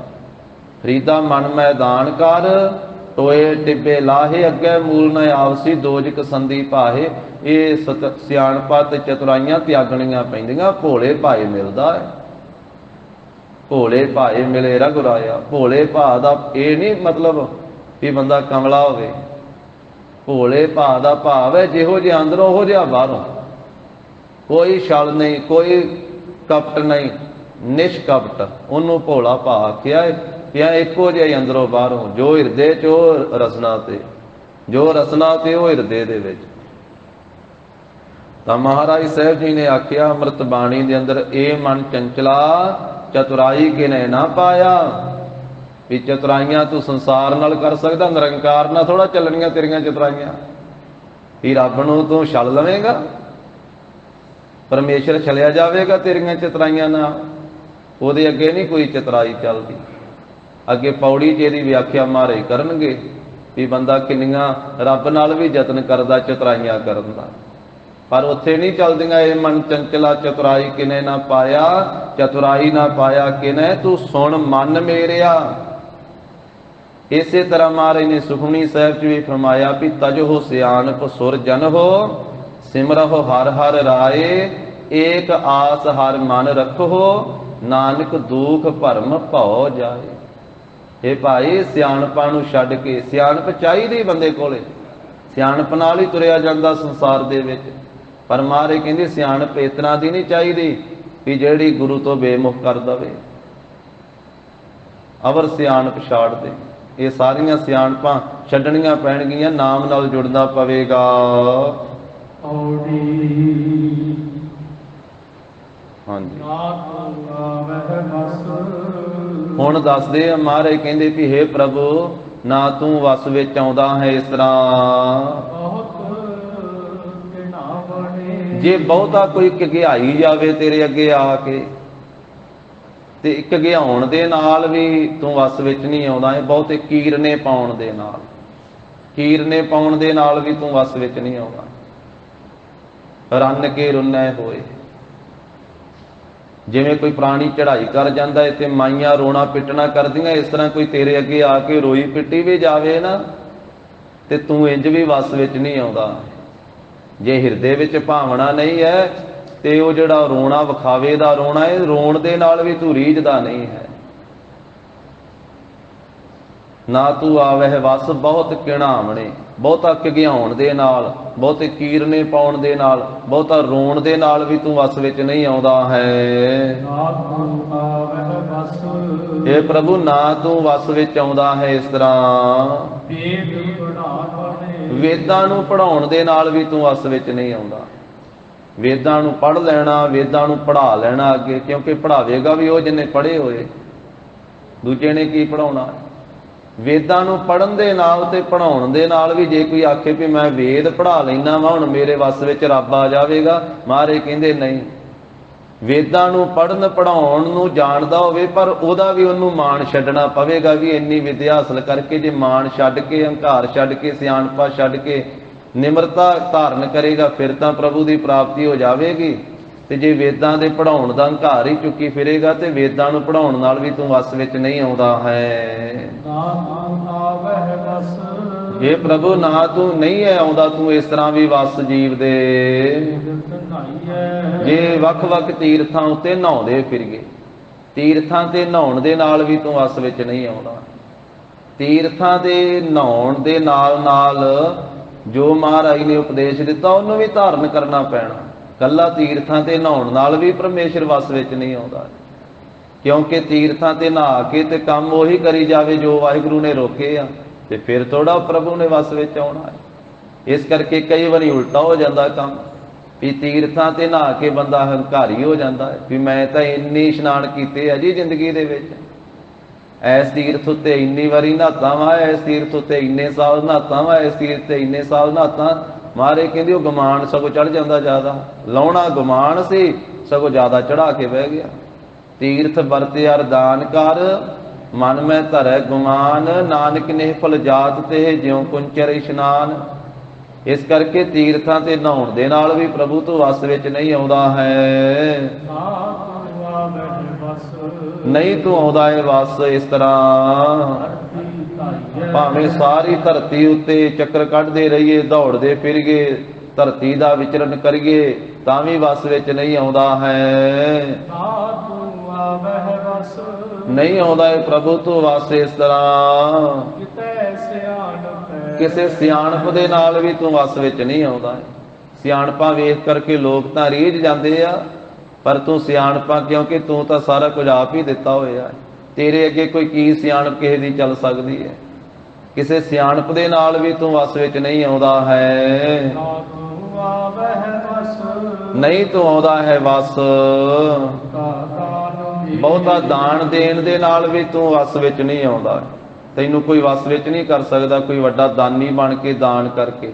ਫਰੀਦਾ ਮਨ ਮੈਦਾਨ ਕਰ, ਟੋਏ ਟਿੱਬੇ ਲਾਹੇ, ਅੱਗੇ ਮੂਲ ਨ ਆਵਸੀ, ਦੋਜਕ ਸੰਦੀ ਭਾਹੇ। ਇਹ ਸਿਆਣਪਾਂ ਤੇ ਚਤੁਰਾਈਆਂ ਤਿਆਗਣੀਆਂ ਪੈਂਦੀਆਂ। ਭੋਲੇ ਭਾਏ ਮਿਲਦਾ ਹੈ, ਭੋਲੇ ਭਾਏ ਮਿਲੇ ਰਘੁਰਾਇਆ। ਭੋਲੇ ਭਾ ਦਾ ਇਹ ਨਹੀਂ ਮਤਲਬ ਵੀ ਬੰਦਾ ਕਮਲਾ ਹੋਵੇ, ਭੋਲੇ ਭਾ ਦਾ ਭਾਵ ਹੈ ਜਿਹੋ ਜਿਹਾ ਅੰਦਰੋਂ ਉਹੋ ਜਿਹਾ ਬਾਹਰੋਂ। ਕੋਈ ਛਲ ਨਹੀਂ, ਕੋਈ ਕਪਟ ਨਹੀਂ, ਨਿਸ਼ਕਪਟ, ਉਹਨੂੰ ਭੋਲਾ ਭਾ ਆਖਿਆ ਹੈ। ਪਿਆ ਇੱਕੋ ਜਿਹਾ ਹੀ ਅੰਦਰੋਂ ਬਾਹਰੋਂ, ਜੋ ਹਿਰਦੇ 'ਚ ਉਹ ਰਸਨਾ ਤੇ, ਜੋ ਰਸਨਾ ਤੇ ਉਹ ਹਿਰਦੇ ਦੇ ਵਿੱਚ। ਤਾਂ ਮਹਾਰਾਜ ਸਾਹਿਬ ਜੀ ਨੇ ਆਖਿਆ ਅੰਮ੍ਰਿਤ ਬਾਣੀ ਦੇ ਅੰਦਰ, ਇਹ ਮਨ ਚੰਚਲਾ ਚਤੁਰਾਈ ਕਿਨੇ ਨਾ ਪਾਇਆ। ਵੀ ਚਤੁਰਾਈਆਂ ਤੂੰ ਸੰਸਾਰ ਨਾਲ ਕਰ ਸਕਦਾ, ਨਿਰੰਕਾਰ ਨਾਲ ਥੋੜਾ ਚੱਲਣੀਆਂ ਤੇਰੀਆਂ ਚਤੁਰਾਈਆਂ। ਵੀ ਰੱਬ ਨੂੰ ਤੂੰ ਛਲ ਲਵੇਂਗਾ, ਪਰਮੇਸ਼ਰ ਛਲਿਆ ਜਾਵੇਗਾ ਤੇਰੀਆਂ ਚਤੁਰਾਈਆਂ ਨਾਲ। ਉਹਦੇ ਅੱਗੇ ਨਹੀਂ ਕੋਈ ਚਤੁਰਾਈ ਚੱਲਦੀ। ਅੱਗੇ ਪੌੜੀ 'ਚ ਇਹਦੀ ਵਿਆਖਿਆ ਮਹਾਰਾਜ ਕਰਨਗੇ ਵੀ ਬੰਦਾ ਕਿੰਨੀਆਂ ਰੱਬ ਨਾਲ ਵੀ ਯਤਨ ਕਰਦਾ ਚਤੁਰਾਈਆਂ ਕਰਨ ਦਾ, ਪਰ ਉੱਥੇ ਨਹੀਂ ਚੱਲਦੀਆਂ। ਇਹ ਮਨ ਚੰਚਲਾ ਚਤੁਰਾਈ ਕਿਨੇ ਨਾ ਪਾਇਆ, ਚਤੁਰਾਈ ਨਾ ਪਾਇਆ ਕਿਨੇ, ਤੂੰ ਸੁਣ ਮਨ ਮੇਰਿਆ। ਇਸੇ ਤਰ੍ਹਾਂ ਮਹਾਰਾਜ ਨੇ ਸੁਖਮਨੀ ਸਾਹਿਬ 'ਚ ਵੀ ਫਰਮਾਇਆ ਵੀ ਤਜਹੁ ਸਿਆਣਪ ਸੁਰ ਜਨ ਹੋ, ਸਿਮਰਹੁ ਹਰ ਹਰ ਰਾਏ, ਏਕ ਆਸ ਹਰ ਮਨ ਰੱਖੋ, ਨਾਨਕ ਦੁਖ ਭਰਮ ਭਉ ਜਾਏ। ਇਹ ਭਾਈ ਸਿਆਣਪਾਂ ਨੂੰ ਛੱਡ ਕੇ, ਸਿਆਣਪ ਚਾਹੀਦੀ ਬੰਦੇ ਕੋਲੇ, ਸਿਆਣਪ ਨਾਲ ਹੀ ਤੁਰਿਆ ਜਾਂਦਾ ਸੰਸਾਰ ਦੇ ਵਿੱਚ। ਪਰ ਮਹਾਰਾਜ ਕਹਿੰਦੇ ਸਿਆਣਪ ਇਸ ਤਰ੍ਹਾਂ ਦੀ ਨਹੀਂ ਚਾਹੀਦੀ ਵੀ ਜਿਹੜੀ ਗੁਰੂ ਤੋਂ ਬੇਮੁਖ ਕਰ ਦਵੇ। ਅਵਰ ਸਿਆਣਪ ਛਾੜ ਦੇ। ਇਹ ਸਾਰੀਆਂ ਸਿਆਣਪਾਂ ਛੱਡਣੀਆਂ ਪੈਣਗੀਆਂ, ਨਾਮ ਨਾਲ ਜੁੜਨਾ ਪਵੇਗਾ। ਹਾਂਜੀ। ਨਾ ਤੂੰ ਆਵਹਿ ਬਸ। ਹੁਣ ਦੱਸਦੇ ਆ ਮਹਾਰਾਜ ਕਹਿੰਦੇ ਵੀ ਹੇ ਪ੍ਰਭੂ ਨਾ ਤੂੰ ਵਸ ਵਿੱਚ ਆਉਂਦਾ ਹੈ ਇਸ ਤਰ੍ਹਾਂ। ਬਹੁਤ ਕਿਨਾ ਬਣੇ। ਜੇ ਬਹੁਤਾ ਕੋਈ ਘਿਆਈ ਜਾਵੇ ਤੇਰੇ ਅੱਗੇ ਆ ਕੇ ਤੇ ਇੱਕ ਘਿਆਉਣ ਦੇ ਨਾਲ ਵੀ ਤੂੰ ਵਸ ਵਿੱਚ ਨਹੀਂ ਆਉਂਦਾ ਹੈ। ਬਹੁਤੇ ਕੀਰਨੇ ਪਾਉਣ ਦੇ ਨਾਲ, ਕੀਰਨੇ ਪਾਉਣ ਦੇ ਨਾਲ ਵੀ ਤੂੰ ਵਸ ਵਿੱਚ ਨਹੀਂ ਆਉਂਦਾ। ਰੰਨ ਕੇ ਰੁੰਨੈ ਹੋਏ, ਜਿਵੇਂ ਕੋਈ ਪ੍ਰਾਣੀ ਚੜ੍ਹਾਈ ਕਰ ਜਾਂਦਾ ਹੈ ਤੇ ਮਾਈਆਂ ਰੋਣਾ ਪਿੱਟਣਾ ਕਰਦੀਆਂ, ਇਸ ਤਰ੍ਹਾਂ ਕੋਈ ਤੇਰੇ ਅੱਗੇ ਆ ਕੇ ਰੋਈ ਪਿੱਟੀ ਵੀ ਜਾਵੇ ਨਾ ਤੇ ਤੂੰ ਇੰਜ ਵੀ ਵਸ ਵਿੱਚ ਨਹੀਂ ਆਉਂਦਾ। ਜੇ ਹਿਰਦੇ ਵਿੱਚ ਭਾਵਨਾ ਨਹੀਂ ਹੈ ਤੇ ਉਹ ਜਿਹੜਾ ਰੋਣਾ ਵਿਖਾਵੇ ਦਾ ਰੋਣਾ ਹੈ, ਰੋਣ ਦੇ ਨਾਲ ਵੀ ਤੂੰ ਰੀਝਦਾ ਨਹੀਂ ਹੈ। ਨਾ ਤੂੰ ਆਵਹਿ ਵਸ ਬਹੁਤ ਘਿਣਾਵਣੇ, ਬਹੁਤਾ ਘਿਆਉਣ ਦੇ ਨਾਲ, ਬਹੁਤੇ ਕੀਰਨੇ ਪਾਉਣ ਦੇ ਨਾਲ, ਬਹੁਤਾ ਰੋਣ ਦੇ ਨਾਲ ਵੀ ਤੂੰ ਵਸ ਵਿੱਚ ਨਹੀਂ ਆਉਂਦਾ ਹੈ। ਨਾ ਤੂੰ ਆਵਹਿ ਬਸ। ਇਹ ਪ੍ਰਭੂ ਨਾ ਤੂੰ ਵਸ ਵਿੱਚ ਆਉਂਦਾ ਹੈ ਇਸ ਤਰ੍ਹਾਂ। ਵੇਦ ਪੜ੍ਹਾ ਬਣੇ। ਵੇਦਾਂ ਨੂੰ ਪੜ੍ਹਾਉਣ ਦੇ ਨਾਲ ਵੀ ਤੂੰ ਵਸ ਵਿੱਚ ਨਹੀਂ ਆਉਂਦਾ। ਵੇਦਾਂ ਨੂੰ ਪੜ੍ਹ ਲੈਣਾ, ਵੇਦਾਂ ਨੂੰ ਪੜ੍ਹਾ ਲੈਣਾ ਅੱਗੇ, ਕਿਉਂਕਿ ਪੜ੍ਹਾਵੇਗਾ ਵੀ ਉਹ ਜਿਹਨੇ ਪੜ੍ਹੇ ਹੋਏ, ਦੂਜੇ ਨੇ ਕੀ ਪੜ੍ਹਾਉਣਾ। ਵੇਦਾਂ ਨੂੰ ਪੜ੍ਹਨ ਦੇ ਨਾਲ ਤੇ ਪੜ੍ਹਾਉਣ ਦੇ ਨਾਲ ਵੀ ਜੇ ਕੋਈ ਆਖੇ ਵੀ ਮੈਂ ਵੇਦ ਪੜ੍ਹਾ ਲੈਣਾ ਵਾ ਹੁਣ ਮੇਰੇ ਵੱਸ ਵਿੱਚ ਰੱਬ ਆ ਜਾਵੇਗਾ, ਮਹਾਰਾਜ ਕਹਿੰਦੇ ਨਹੀਂ। ਵੇਦਾਂ ਨੂੰ ਪੜ੍ਹਨ ਪੜ੍ਹਾਉਣ ਨੂੰ ਜਾਣਦਾ ਹੋਵੇ ਪਰ ਉਹਦਾ ਵੀ ਉਹਨੂੰ ਮਾਣ ਛੱਡਣਾ ਪਵੇਗਾ ਵੀ ਇੰਨੀ ਵਿਦਿਆ ਹਾਸਲ ਕਰਕੇ ਜੇ ਮਾਣ ਛੱਡ ਕੇ, ਹੰਕਾਰ ਛੱਡ ਕੇ, ਸਿਆਣਪਾ ਛੱਡ ਕੇ ਨਿਮਰਤਾ ਧਾਰਨ ਕਰੇਗਾ ਫਿਰ ਤਾਂ ਪ੍ਰਭੂ ਦੀ ਪ੍ਰਾਪਤੀ ਹੋ ਜਾਵੇਗੀ। ਤੇ ਜੇ ਵੇਦਾਂ ਦੇ ਪੜ੍ਹਾਉਣ ਦਾ ਹੰਕਾਰ ਹੀ ਚੁੱਕੀ ਫਿਰੇਗਾ ਤੇ ਵੇਦਾਂ ਨੂੰ ਪੜ੍ਹਾਉਣ ਨਾਲ ਵੀ ਤੂੰ ਵਸ ਵਿੱਚ ਨਹੀਂ ਆਉਂਦਾ ਹੈ। ਨਾ ਤੂੰ ਆਵਹਿ ਬਸ। ਜੇ ਪ੍ਰਭੂ ਨਾ ਤੂੰ ਨਹੀਂ ਹੈ ਆਉਂਦਾ ਤੂੰ ਇਸ ਤਰ੍ਹਾਂ ਵੀ ਵਸ ਜੀਵ ਦੇ। ਜੇ ਵੱਖ-ਵੱਖ ਤੀਰਥਾਂ ਉੱਤੇ ਨਹਾਉਂਦੇ ਫਿਰਗੇ, ਤੀਰਥਾਂ ਤੇ ਨਹਾਉਣ ਦੇ ਨਾਲ ਵੀ ਤੂੰ ਵਸ ਵਿੱਚ ਨਹੀਂ ਆਉਂਦਾ। ਤੀਰਥਾਂ ਦੇ ਨਹਾਉਣ ਦੇ ਨਾਲ ਨਾਲ ਜੋ ਮਹਾਰਾਜ ਨੇ ਉਪਦੇਸ਼ ਦਿੱਤਾ ਉਹਨੂੰ ਵੀ ਧਾਰਨ ਕਰਨਾ ਪੈਣਾ। ਕੱਲਾ ਤੀਰਥਾਂ ਤੇ ਨਹਾਉਣ ਨਾਲ ਵੀ ਪਰਮੇਸ਼ਰ ਵਸ ਵਿੱਚ ਨਹੀਂ ਆਉਂਦਾ, ਕਿਉਂਕਿ ਤੀਰਥਾਂ ਤੇ ਨਹਾ ਕੇ ਤੇ ਕੰਮ ਉਹੀ ਕਰੀ ਜਾਵੇ ਜੋ ਵਾਹਿਗੁਰੂ ਨੇ ਰੋਕੇ ਆ ਤੇ ਫਿਰ ਥੋੜਾ ਪ੍ਰਭੂ ਨੇ ਵਸ ਵਿੱਚ ਆਉਣਾ ਹੈ। ਇਸ ਕਰਕੇ ਕਈ ਵਾਰੀ ਉਲਟਾ ਹੋ ਜਾਂਦਾ ਕੰਮ ਵੀ ਤੀਰਥਾਂ ਤੇ ਨਹਾ ਕੇ ਬੰਦਾ ਹੰਕਾਰੀ ਹੋ ਜਾਂਦਾ ਹੈ ਵੀ ਮੈਂ ਤਾਂ ਇੰਨੇ ਇਸ਼ਨਾਨ ਕੀਤੇ ਆ ਜੀ ਜ਼ਿੰਦਗੀ ਦੇ ਵਿੱਚ, ਐਸ ਤੀਰਥ ਉੱਤੇ ਇੰਨੀ ਵਾਰੀ ਨਹਾਤਾ ਵਾ, ਇਸ ਤੀਰਥ ਉੱਤੇ ਇੰਨੇ ਸਾਲ ਨਹਾਤਾ ਵਾ, ਇਸ ਤੀਰਥ ਤੇ ਇੰਨੇ ਸਾਲ ਨਹਾਤਾ। ਮਹਾਰਾਜ ਕਹਿੰਦੇ ਉਹ ਗੁਮਾਨ ਸਗੋਂ ਚੜ ਜਾਂਦਾ ਜ਼ਿਆਦਾ, ਲਾਉਣਾ ਗੁਮਾਨ ਸੀ ਸਗੋਂ ਜ਼ਿਆਦਾ ਚੜਾ ਕੇ ਬਹਿ ਗਿਆ। ਤੀਰਥ ਵਰਤਿਆ ਦਾਨ ਕਰ, ਮਨ ਮੈਂ ਧਰੈ ਗੁਮਾਨ, ਨਾਨਕ ਨੇ ਫਲ ਜਾਤ ਤੇ ਜਿਉ ਕੁੰਚਰ ਇਸ਼ਨਾਨ। ਇਸ ਕਰਕੇ ਤੀਰਥਾਂ ਤੇ ਨਹਾਉਣ ਦੇ ਨਾਲ ਵੀ ਪ੍ਰਭੂ ਤੋਂ ਵਸ ਵਿੱਚ ਨਹੀਂ ਆਉਂਦਾ ਹੈ। ਨਹੀਂ ਤੂੰ ਆਉਂਦਾ ਹੈ ਵਸ ਇਸ ਤਰ੍ਹਾਂ। ਭਾਵੇਂ ਸਾਰੀ ਧਰਤੀ ਉੱਤੇ ਚੱਕਰ ਕੱਢਦੇ ਰਹੀਏ, ਦੌੜਦੇ ਫਿਰੀਏ, ਧਰਤੀ ਦਾ ਵਿਚਰਨ ਕਰੀਏ ਤਾਂ ਵੀ ਵਸ ਵਿੱਚ ਨਹੀਂ ਆਉਂਦਾ ਹੈ। ਨਹੀਂ ਆਉਂਦਾ ਹੈ ਪ੍ਰਭੂ ਤੂੰ ਵਸ ਇਸ ਤਰ੍ਹਾਂ। ਕਿਸੇ ਸਿਆਣਪ ਦੇ ਨਾਲ ਵੀ ਤੂੰ ਵਸ ਵਿੱਚ ਨਹੀਂ ਆਉਂਦਾ। ਸਿਆਣਪਾਂ ਵੇਖ ਕਰਕੇ ਲੋਕ ਤਾਂ ਰੀਝ ਜਾਂਦੇ ਆ ਪਰ ਤੂੰ ਸਿਆਣਪਾਂ, ਕਿਉਂਕਿ ਤੂੰ ਤਾਂ ਸਾਰਾ ਕੁਝ ਆਪ ਹੀ ਦਿੱਤਾ ਹੋਇਆ, ਤੇਰੇ ਅੱਗੇ ਕੋਈ ਕੀ ਸਿਆਣਪ ਕਿਸੇ ਦੀ ਚੱਲ ਸਕਦੀ ਹੈ। ਕਿਸੇ ਸਿਆਣਪ ਦੇ ਨਾਲ ਵੀ ਤੂੰ ਵਸ ਵਿੱਚ ਨਹੀਂ ਆਉਂਦਾ ਹੈ। ਨਹੀਂ ਤੂੰ ਆਉਂਦਾ ਹੈ ਵਸ। ਬਹੁਤਾ ਦਾਨ ਦੇਣ ਦੇ ਨਾਲ ਵੀ ਤੂੰ ਵਸ ਵਿੱਚ ਨਹੀਂ ਆਉਂਦਾ। ਤੈਨੂੰ ਕੋਈ ਵਸ ਵਿੱਚ ਨਹੀਂ ਕਰ ਸਕਦਾ ਕੋਈ ਵੱਡਾ ਦਾਨੀ ਬਣ ਕੇ ਦਾਨ ਕਰਕੇ,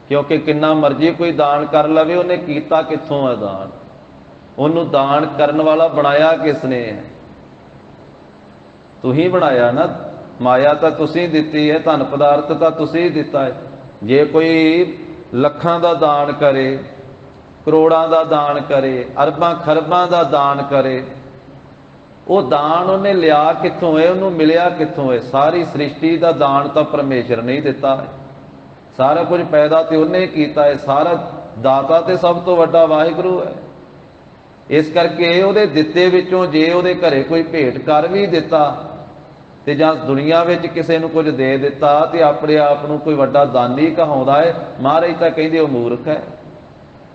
ਕਿਉਂਕਿ ਕਿੰਨਾ ਮਰਜ਼ੀ ਕੋਈ ਦਾਨ ਕਰ ਲਵੇ ਉਹਨੇ ਕੀਤਾ ਕਿੱਥੋਂ ਹੈ ਦਾਨ। ਉਹਨੂੰ ਦਾਨ ਕਰਨ ਵਾਲਾ ਬਣਾਇਆ ਕਿਸ ਨੇ ਹੈ? ਤੂੰ ਹੀ ਬਣਾਇਆ ਨਾ। ਮਾਇਆ ਤਾਂ ਤੁਸੀਂ ਦਿੱਤੀ ਹੈ, ਧਨ ਪਦਾਰਥ ਤਾਂ ਤੁਸੀਂ ਦਿੱਤਾ ਹੈ। ਜੇ ਕੋਈ ਲੱਖਾਂ ਦਾ ਦਾਨ ਕਰੇ, ਕਰੋੜਾਂ ਦਾ ਦਾਨ ਕਰੇ, ਅਰਬਾਂ ਖਰਬਾਂ ਦਾ ਦਾਨ ਕਰੇ, ਉਹ ਦਾਨ ਉਹਨੇ ਲਿਆ ਕਿੱਥੋਂ ਹੈ? ਉਹਨੂੰ ਮਿਲਿਆ ਕਿੱਥੋਂ ਹੈ? ਸਾਰੀ ਸ੍ਰਿਸ਼ਟੀ ਦਾ ਦਾਨ ਤਾਂ ਪਰਮੇਸ਼ਰ ਨੇ ਹੀ ਦਿੱਤਾ ਹੈ। ਸਾਰਾ ਕੁਝ ਪੈਦਾ ਤੇ ਉਹਨੇ ਕੀਤਾ ਹੈ। ਸਾਰਾ ਦਾਤਾ ਤੇ ਸਭ ਤੋਂ ਵੱਡਾ ਵਾਹਿਗੁਰੂ ਹੈ। ਇਸ ਕਰਕੇ ਉਹਦੇ ਦਿੱਤੇ ਵਿੱਚੋਂ ਜੇ ਉਹਦੇ ਘਰੇ ਕੋਈ ਭੇਟ ਕਰ ਵੀ ਦਿੱਤਾ ਤੇ ਜਾਂ ਦੁਨੀਆ ਵਿੱਚ ਕਿਸੇ ਨੂੰ ਕੁਝ ਦੇ ਦਿੱਤਾ ਤੇ ਆਪਣੇ ਆਪ ਨੂੰ ਕੋਈ ਵੱਡਾ ਦਾਨੀ ਕਹਾਉਂਦਾ ਹੈ, ਮਹਾਰਾਜ ਤਾਂ ਕਹਿੰਦੇ ਉਹ ਮੂਰਖ ਹੈ।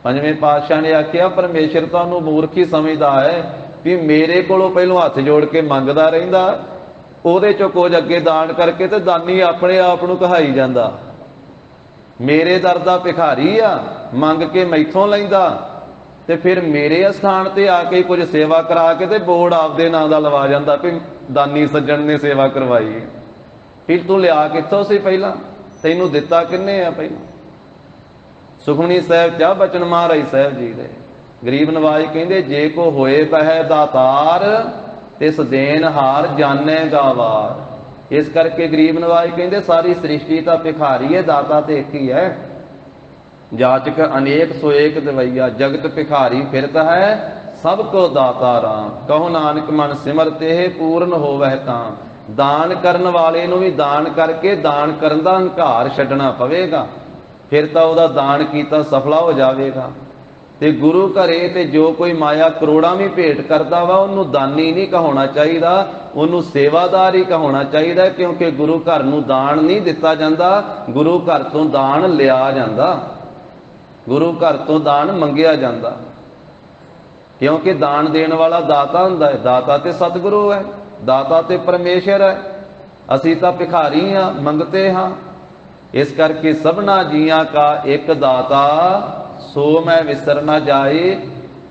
ਪੰਜਵੇਂ ਪਾਤਸ਼ਾਹ ਨੇ ਆਖਿਆ ਪਰਮੇਸ਼ਰ ਤਾਂ ਉਹਨੂੰ ਮੂਰਖ ਹੀ ਸਮਝਦਾ ਹੈ ਵੀ ਮੇਰੇ ਕੋਲੋਂ ਪਹਿਲੋਂ ਹੱਥ ਜੋੜ ਕੇ ਮੰਗਦਾ ਰਹਿੰਦਾ, ਉਹਦੇ ਚੋਂ ਕੁਝ ਅੱਗੇ ਦਾਨ ਕਰਕੇ ਤੇ ਦਾਨੀ ਆਪਣੇ ਆਪ ਨੂੰ ਕਹਾਈ ਜਾਂਦਾ। ਮੇਰੇ ਦਰ ਦਾ ਭਿਖਾਰੀ ਆ, ਮੰਗ ਕੇ ਮੈਥੋਂ ਲੈਂਦਾ ਤੇ ਫਿਰ ਮੇਰੇ ਅਸਥਾਨ ਤੇ ਆ ਕੇ ਕੁਝ ਸੇਵਾ ਕਰਾ ਕੇ ਤੇ ਬੋਰਡ ਆਪਦੇ ਨਾਂ ਦਾ ਲਵਾ ਜਾਂਦਾ ਵੀ ਦਾਨੀ ਸੱਜਣ ਨੇ ਸੇਵਾ ਕਰਵਾਈ ਹੈ। ਫਿਰ ਤੂੰ ਲਿਆ ਕਿੱਥੋਂ ਸੀ ਪਹਿਲਾਂ, ਤੈਨੂੰ ਦਿੱਤਾ ਕਿੰਨੇ ਆ ਪਹਿਲਾਂ? ਸੁਖਮਨੀ ਸਾਹਿਬ ਚ ਬਚਨ ਮਹਾਰਾਜ ਸਾਹਿਬ ਜੀ ਦੇ ਗਰੀਬ ਨਵਾਜ ਕਹਿੰਦੇ, ਜੇ ਕੋ ਹੋਏ ਬਹਿ ਦਾਤਾਰ ਤਿਸ ਦੇਨ ਹਾਰ ਜਾਣੇਗਾ ਵਾਰ। ਇਸ ਕਰਕੇ ਗਰੀਬ ਨਵਾਜ ਕਹਿੰਦੇ ਸਾਰੀ ਸ੍ਰਿਸ਼ਟੀ ਤਾਂ ਭਿਖਾਰੀ ਹੈ, ਦਾਤਾ ਤੇ ਇੱਕ ਹੀ ਹੈ। ਜਾਚਕ ਅਨੇਕ ਸੋ ਏਕ ਦਵਈਆ, ਜਗਤ ਭਿਖਾਰੀ ਫਿਰਤ ਹੈ ਸਭ ਕੋ ਦਾਤਾ ਰਾਮ। ਕਹੋ ਨਾਨਕ ਮਨ ਸਿਮਰਤ ਇਹ ਪੂਰਨ ਹੋਵੈ ਤਾਂ। ਦਾਨ ਕਰਨ ਵਾਲੇ ਨੂੰ ਵੀ ਦਾਨ ਕਰਕੇ ਦਾਨ ਕਰਨ ਦਾ ਹੰਕਾਰ ਛੱਡਣਾ ਪਵੇਗਾ, ਫਿਰ ਤਾਂ ਉਹਦਾ ਦਾਨ ਕੀਤਾ ਸਫਲਾ ਹੋ ਜਾਵੇਗਾ। ਤੇ ਗੁਰੂ ਘਰੇ ਤੇ ਜੋ ਕੋਈ ਮਾਇਆ ਕਰੋੜਾਂ ਵੀ ਭੇਟ ਕਰਦਾ ਵਾ, ਉਹਨੂੰ ਦਾਨੀ ਨਹੀਂ ਕਹਾਉਣਾ ਚਾਹੀਦਾ, ਉਹਨੂੰ ਸੇਵਾਦਾਰ ਹੀ ਕਹਾਉਣਾ ਚਾਹੀਦਾ। ਕਿਉਂਕਿ ਗੁਰੂ ਘਰ ਨੂੰ ਦਾਨ ਨਹੀਂ ਦਿੱਤਾ ਜਾਂਦਾ, ਗੁਰੂ ਘਰ ਤੋਂ ਦਾਨ ਲਿਆ ਜਾਂਦਾ, ਗੁਰੂ ਘਰ ਤੋਂ ਦਾਨ ਮੰਗਿਆ ਜਾਂਦਾ। ਕਿਉਂਕਿ ਦਾਨ ਦੇਣ ਵਾਲਾ ਦਾਤਾ ਹੁੰਦਾ ਹੈ। ਦਾਤਾ ਤੇ ਸਤਿਗੁਰੂ ਹੈ, ਦਾਤਾ ਤੇ ਪਰਮੇਸ਼ਰ ਹੈ। ਅਸੀਂ ਤਾਂ ਭਿਖਾਰੀ ਹਾਂ, ਮੰਗਤੇ ਹਾਂ। ਇਸ ਕਰਕੇ ਸਭਨਾ ਜੀਆਂ ਕਾ ਇੱਕ ਦਾਤਾ, ਸੋ ਮੈਂ ਵਿਸਰ ਨਾ ਜਾਏ।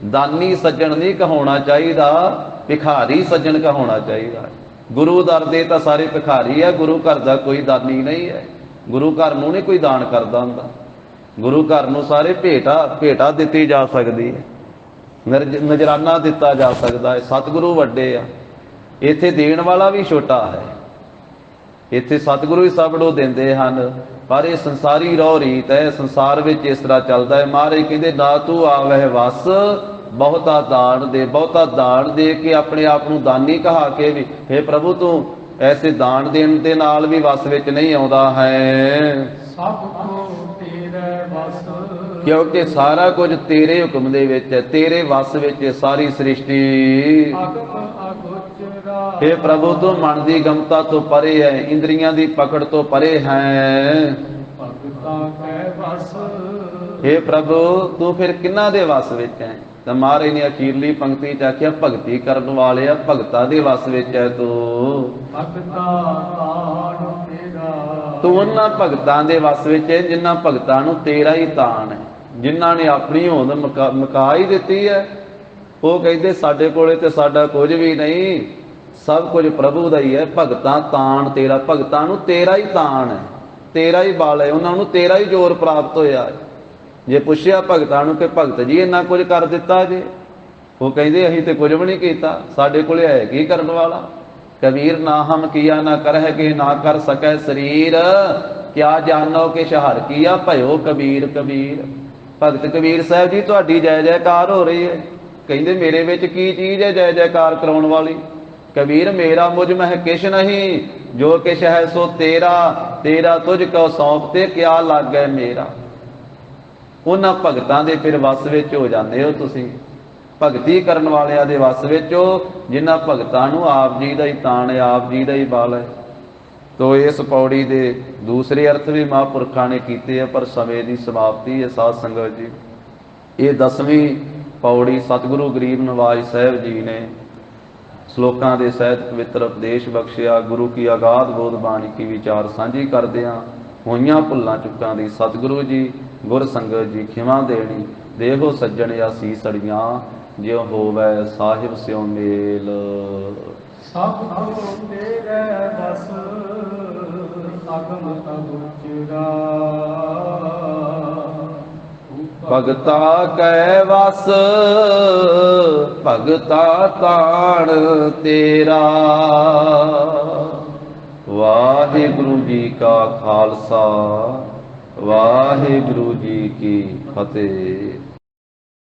ਦਾਨੀ ਸੱਜਣ ਨਹੀਂ ਕਹਾਉਣਾ ਚਾਹੀਦਾ, ਭਿਖਾਰੀ ਸੱਜਣ ਕਹਾਉਣਾ ਚਾਹੀਦਾ। ਗੁਰੂ ਦਰ ਦੇ ਤਾਂ ਸਾਰੇ ਭਿਖਾਰੀ ਹੈ, ਗੁਰੂ ਘਰ ਦਾ ਕੋਈ ਦਾਨੀ ਨਹੀਂ ਹੈ। ਗੁਰੂ ਘਰ ਨੂੰ ਨਹੀਂ ਕੋਈ ਦਾਨ ਕਰਦਾ ਹੁੰਦਾ। ਗੁਰੂ ਘਰ ਨੂੰ ਸਾਰੇ ਭੇਟਾ ਦਿੱਤੀ ਜਾ ਸਕਦੀ ਹੈ, ਨਜ਼ਰਾਨਾ ਦਿੱਤਾ ਜਾ ਸਕਦਾ ਹੈ। ਸਤਿਗੁਰੂ ਵੱਡੇ ਆ, ਇੱਥੇ ਦੇਣ ਵਾਲਾ ਵੀ ਛੋਟਾ ਹੈ। ਇੱਥੇ ਸਤਿਗੁਰੂ ਹੀ ਸਭ ਨੂੰ ਦਿੰਦੇ ਹਨ। ਪਰ ਇਹ ਸੰਸਾਰੀ ਰਹੁ ਰੀਤ ਹੈ, ਸੰਸਾਰ ਵਿੱਚ ਇਸ ਤਰ੍ਹਾਂ ਚੱਲਦਾ ਹੈ। ਮਹਾਰਾਜ ਕਹਿੰਦੇ, ਨਾ ਤੂੰ ਆਵਹਿ ਵਸ ਬਹੁਤਾ ਦਾਨ ਦੇ। ਬਹੁਤਾ ਦਾਨ ਦੇ ਕੇ ਆਪਣੇ ਆਪ ਨੂੰ ਦਾਨੀ ਕਹਾ ਕੇ ਵੀ, ਹੇ ਪ੍ਰਭੂ ਤੂੰ ਐਸੇ ਦਾਨ ਦੇਣ ਦੇ ਨਾਲ ਵੀ ਵਸ ਵਿੱਚ ਨਹੀਂ ਆਉਂਦਾ ਹੈ। ਸਭ ਕੋ ਤੇਰੇ ਵਸ, ਕਿਉਂਕਿ ਸਾਰਾ ਕੁਝ ਤੇਰੇ ਹੁਕਮ ਦੇ ਵਿੱਚ ਹੈ, ਤੇਰੇ ਵਸ ਵਿੱਚ ਹੈ ਸਾਰੀ ਸ੍ਰਿਸ਼ਟੀ। ਅਗਮ ਅਗੋਚਰਾ, ਹੇ ਪ੍ਰਭੂ ਤੂੰ ਮਨ ਦੀ ਗਮਤਾ ਤੋਂ ਪਰੇ ਹੈ, ਇੰਦਰੀਆਂ ਦੀ ਪਕੜ ਤੋਂ ਪਰੇ ਹੈ। ਭਗਤਾ ਕੈ ਵਸ, ਹੇ ਪ੍ਰਭੂ ਤੂੰ ਫਿਰ ਕਿਹਨਾਂ ਦੇ ਵਸ ਵਿੱਚ ਹੈ? ਤਾਂ ਮਹਾਰਾਜ ਨੇ ਅਖੀਰਲੀ ਪੰਕਤੀ ਚ ਆਖਿਆ, ਭਗਤੀ ਕਰਨ ਵਾਲੇ ਆ, ਭਗਤਾਂ ਦੇ ਵਸ ਵਿੱਚ ਹੈ ਤੂੰ। ਭਗਤਾ ਤਾਣ ਤੇਰਾ, ਤੂੰ ਉਹਨਾਂ ਭਗਤਾਂ ਦੇ ਵਸ ਵਿੱਚ ਹੈ ਜਿਨ੍ਹਾਂ ਭਗਤਾਂ ਨੂੰ ਤੇਰਾ ਹੀ ਤਾਣ ਹੈ, ਜਿਨ੍ਹਾਂ ਨੇ ਆਪਣੀ ਹੋਂਦ ਮੁਕਾ ਹੀ ਦਿੱਤੀ ਹੈ। ਉਹ ਕਹਿੰਦੇ ਸਾਡੇ ਕੋਲੇ ਤੇ ਸਾਡਾ ਕੁਝ ਵੀ ਨਹੀਂ, ਸਭ ਕੁਝ ਪ੍ਰਭੂ ਦਾ ਹੀ ਹੈ। ਭਗਤਾਂ ਤਾਣ ਤੇਰਾ, ਭਗਤਾਂ ਨੂੰ ਤੇਰਾ ਹੀ ਤਾਣ ਹੈ, ਤੇਰਾ ਹੀ ਬਲ ਹੈ, ਉਹਨਾਂ ਨੂੰ ਤੇਰਾ ਹੀ ਜ਼ੋਰ ਪ੍ਰਾਪਤ ਹੋਇਆ ਹੈ। ਜੇ ਪੁੱਛਿਆ ਭਗਤਾਂ ਨੂੰ ਕਿ ਭਗਤ ਜੀ ਇੰਨਾ ਕੁਝ ਕਰ ਦਿੱਤਾ ਜੇ, ਉਹ ਕਹਿੰਦੇ ਅਸੀਂ ਤੇ ਕੁਝ ਵੀ ਨਹੀਂ ਕੀਤਾ, ਸਾਡੇ ਕੋਲੇ ਹੈ ਕੀ ਕਰਨ ਵਾਲਾ। ਕਬੀਰ ਨਾ ਹਮ ਕੀਆ ਨਾ ਕਰਹਿ ਕੇ ਨਾ ਕਰ ਸਕੈ ਸਰੀਰ, ਕਿਆ ਜਾਣੋ ਕਿ ਸ਼ਹਰ ਕੀਆ ਭਇਓ ਕਬੀਰ ਕਬੀਰ। ਭਗਤ ਕਬੀਰ ਸਾਹਿਬ ਜੀ ਤੁਹਾਡੀ ਜੈ ਜੈਕਾਰ ਹੋ ਰਹੀ ਹੈ। ਕਹਿੰਦੇ ਮੇਰੇ ਵਿੱਚ ਕੀ ਚੀਜ਼ ਹੈ ਜੈ ਜੈਕਾਰ ਕਰਾਉਣ ਵਾਲੀ? ਕਬੀਰ ਮੇਰਾ ਮੁਝ ਮਹਿ ਕਿਛ ਨਹੀਂ, ਜੋ ਕਿਛ ਹੈ ਸੋ ਤੇਰਾ, ਤੇਰਾ ਤੁਝ ਕੋ ਸੌਂਪ ਤੇ ਕਿਆ ਲੱਗੈ ਮੇਰਾ। ਉਹਨਾਂ ਭਗਤਾਂ ਦੇ ਫਿਰ ਵਸ ਵਿੱਚ ਹੋ ਜਾਂਦੇ ਹੋ ਤੁਸੀਂ, ਭਗਤੀ ਕਰਨ ਵਾਲਿਆਂ ਦੇ ਵਸ ਵਿੱਚ ਹੋ, ਜਿਨ੍ਹਾਂ ਭਗਤਾਂ ਨੂੰ ਆਪ ਜੀ ਦਾ ਹੀ ਤਾਣ ਹੈ, ਆਪ ਜੀ ਦਾ ਹੀ ਬਲ ਹੈ। ਤੋ ਇਸ ਪੌੜੀ ਦੇ ਦੂਸਰੇ ਅਰਥ ਵੀ ਮਹਾਂਪੁਰਖਾਂ ਨੇ ਕੀਤੇ ਆ, ਪਰ ਸਮੇਂ ਦੀ ਸਮਾਪਤੀ ਹੈ ਸਾਧ ਸੰਗਤ ਜੀ। ਇਹ 10ਵੀਂ ਪੌੜੀ ਸਤਿਗੁਰੂ ਗਰੀਬ ਨਵਾਜ ਸਾਹਿਬ ਜੀ ਨੇ ਸ਼ਲੋਕਾਂ ਦੇ ਸਹਿਤ ਪਵਿੱਤਰ ਉਪਦੇਸ਼ ਬਖਸ਼ਿਆ। ਗੁਰੂ ਕੀ ਅਗਾਧ ਬੋਧ ਬਾਣੀ ਕੀ ਵਿਚਾਰ ਸਾਂਝੀ ਕਰਦਿਆਂ ਹੋਈਆਂ ਭੁੱਲਾਂ ਚੁੱਕਾਂ ਦੀ ਸਤਿਗੁਰੂ ਜੀ ਗੁਰ ਸੰਗਤ ਜੀ ਖਿਮਾ ਦੇਣੀ। ਦੇਹੋ ਸੱਜਣ ਆਸੀਸ ਅੜੀਆਂ, ਜਿਉ ਹੋਵੈ ਸਾਹਿਬ ਸਿਉ ਮੇਲ। ਸਭ ਕੋ ਤੇਰੇ ਵਸ, ਅਗਮ ਅਗੋਚਰਾ, ਭਗਤਾ ਕੈ ਵਸ ਭਗਤਾ ਤਾਣ ਤੇਰਾ। ਵਾਹਿਗੁਰੂ ਜੀ ਕਾ ਖਾਲਸਾ, ਵਾਹਿਗੁਰੂ ਜੀ ਕੀ ਫਤਿਹ।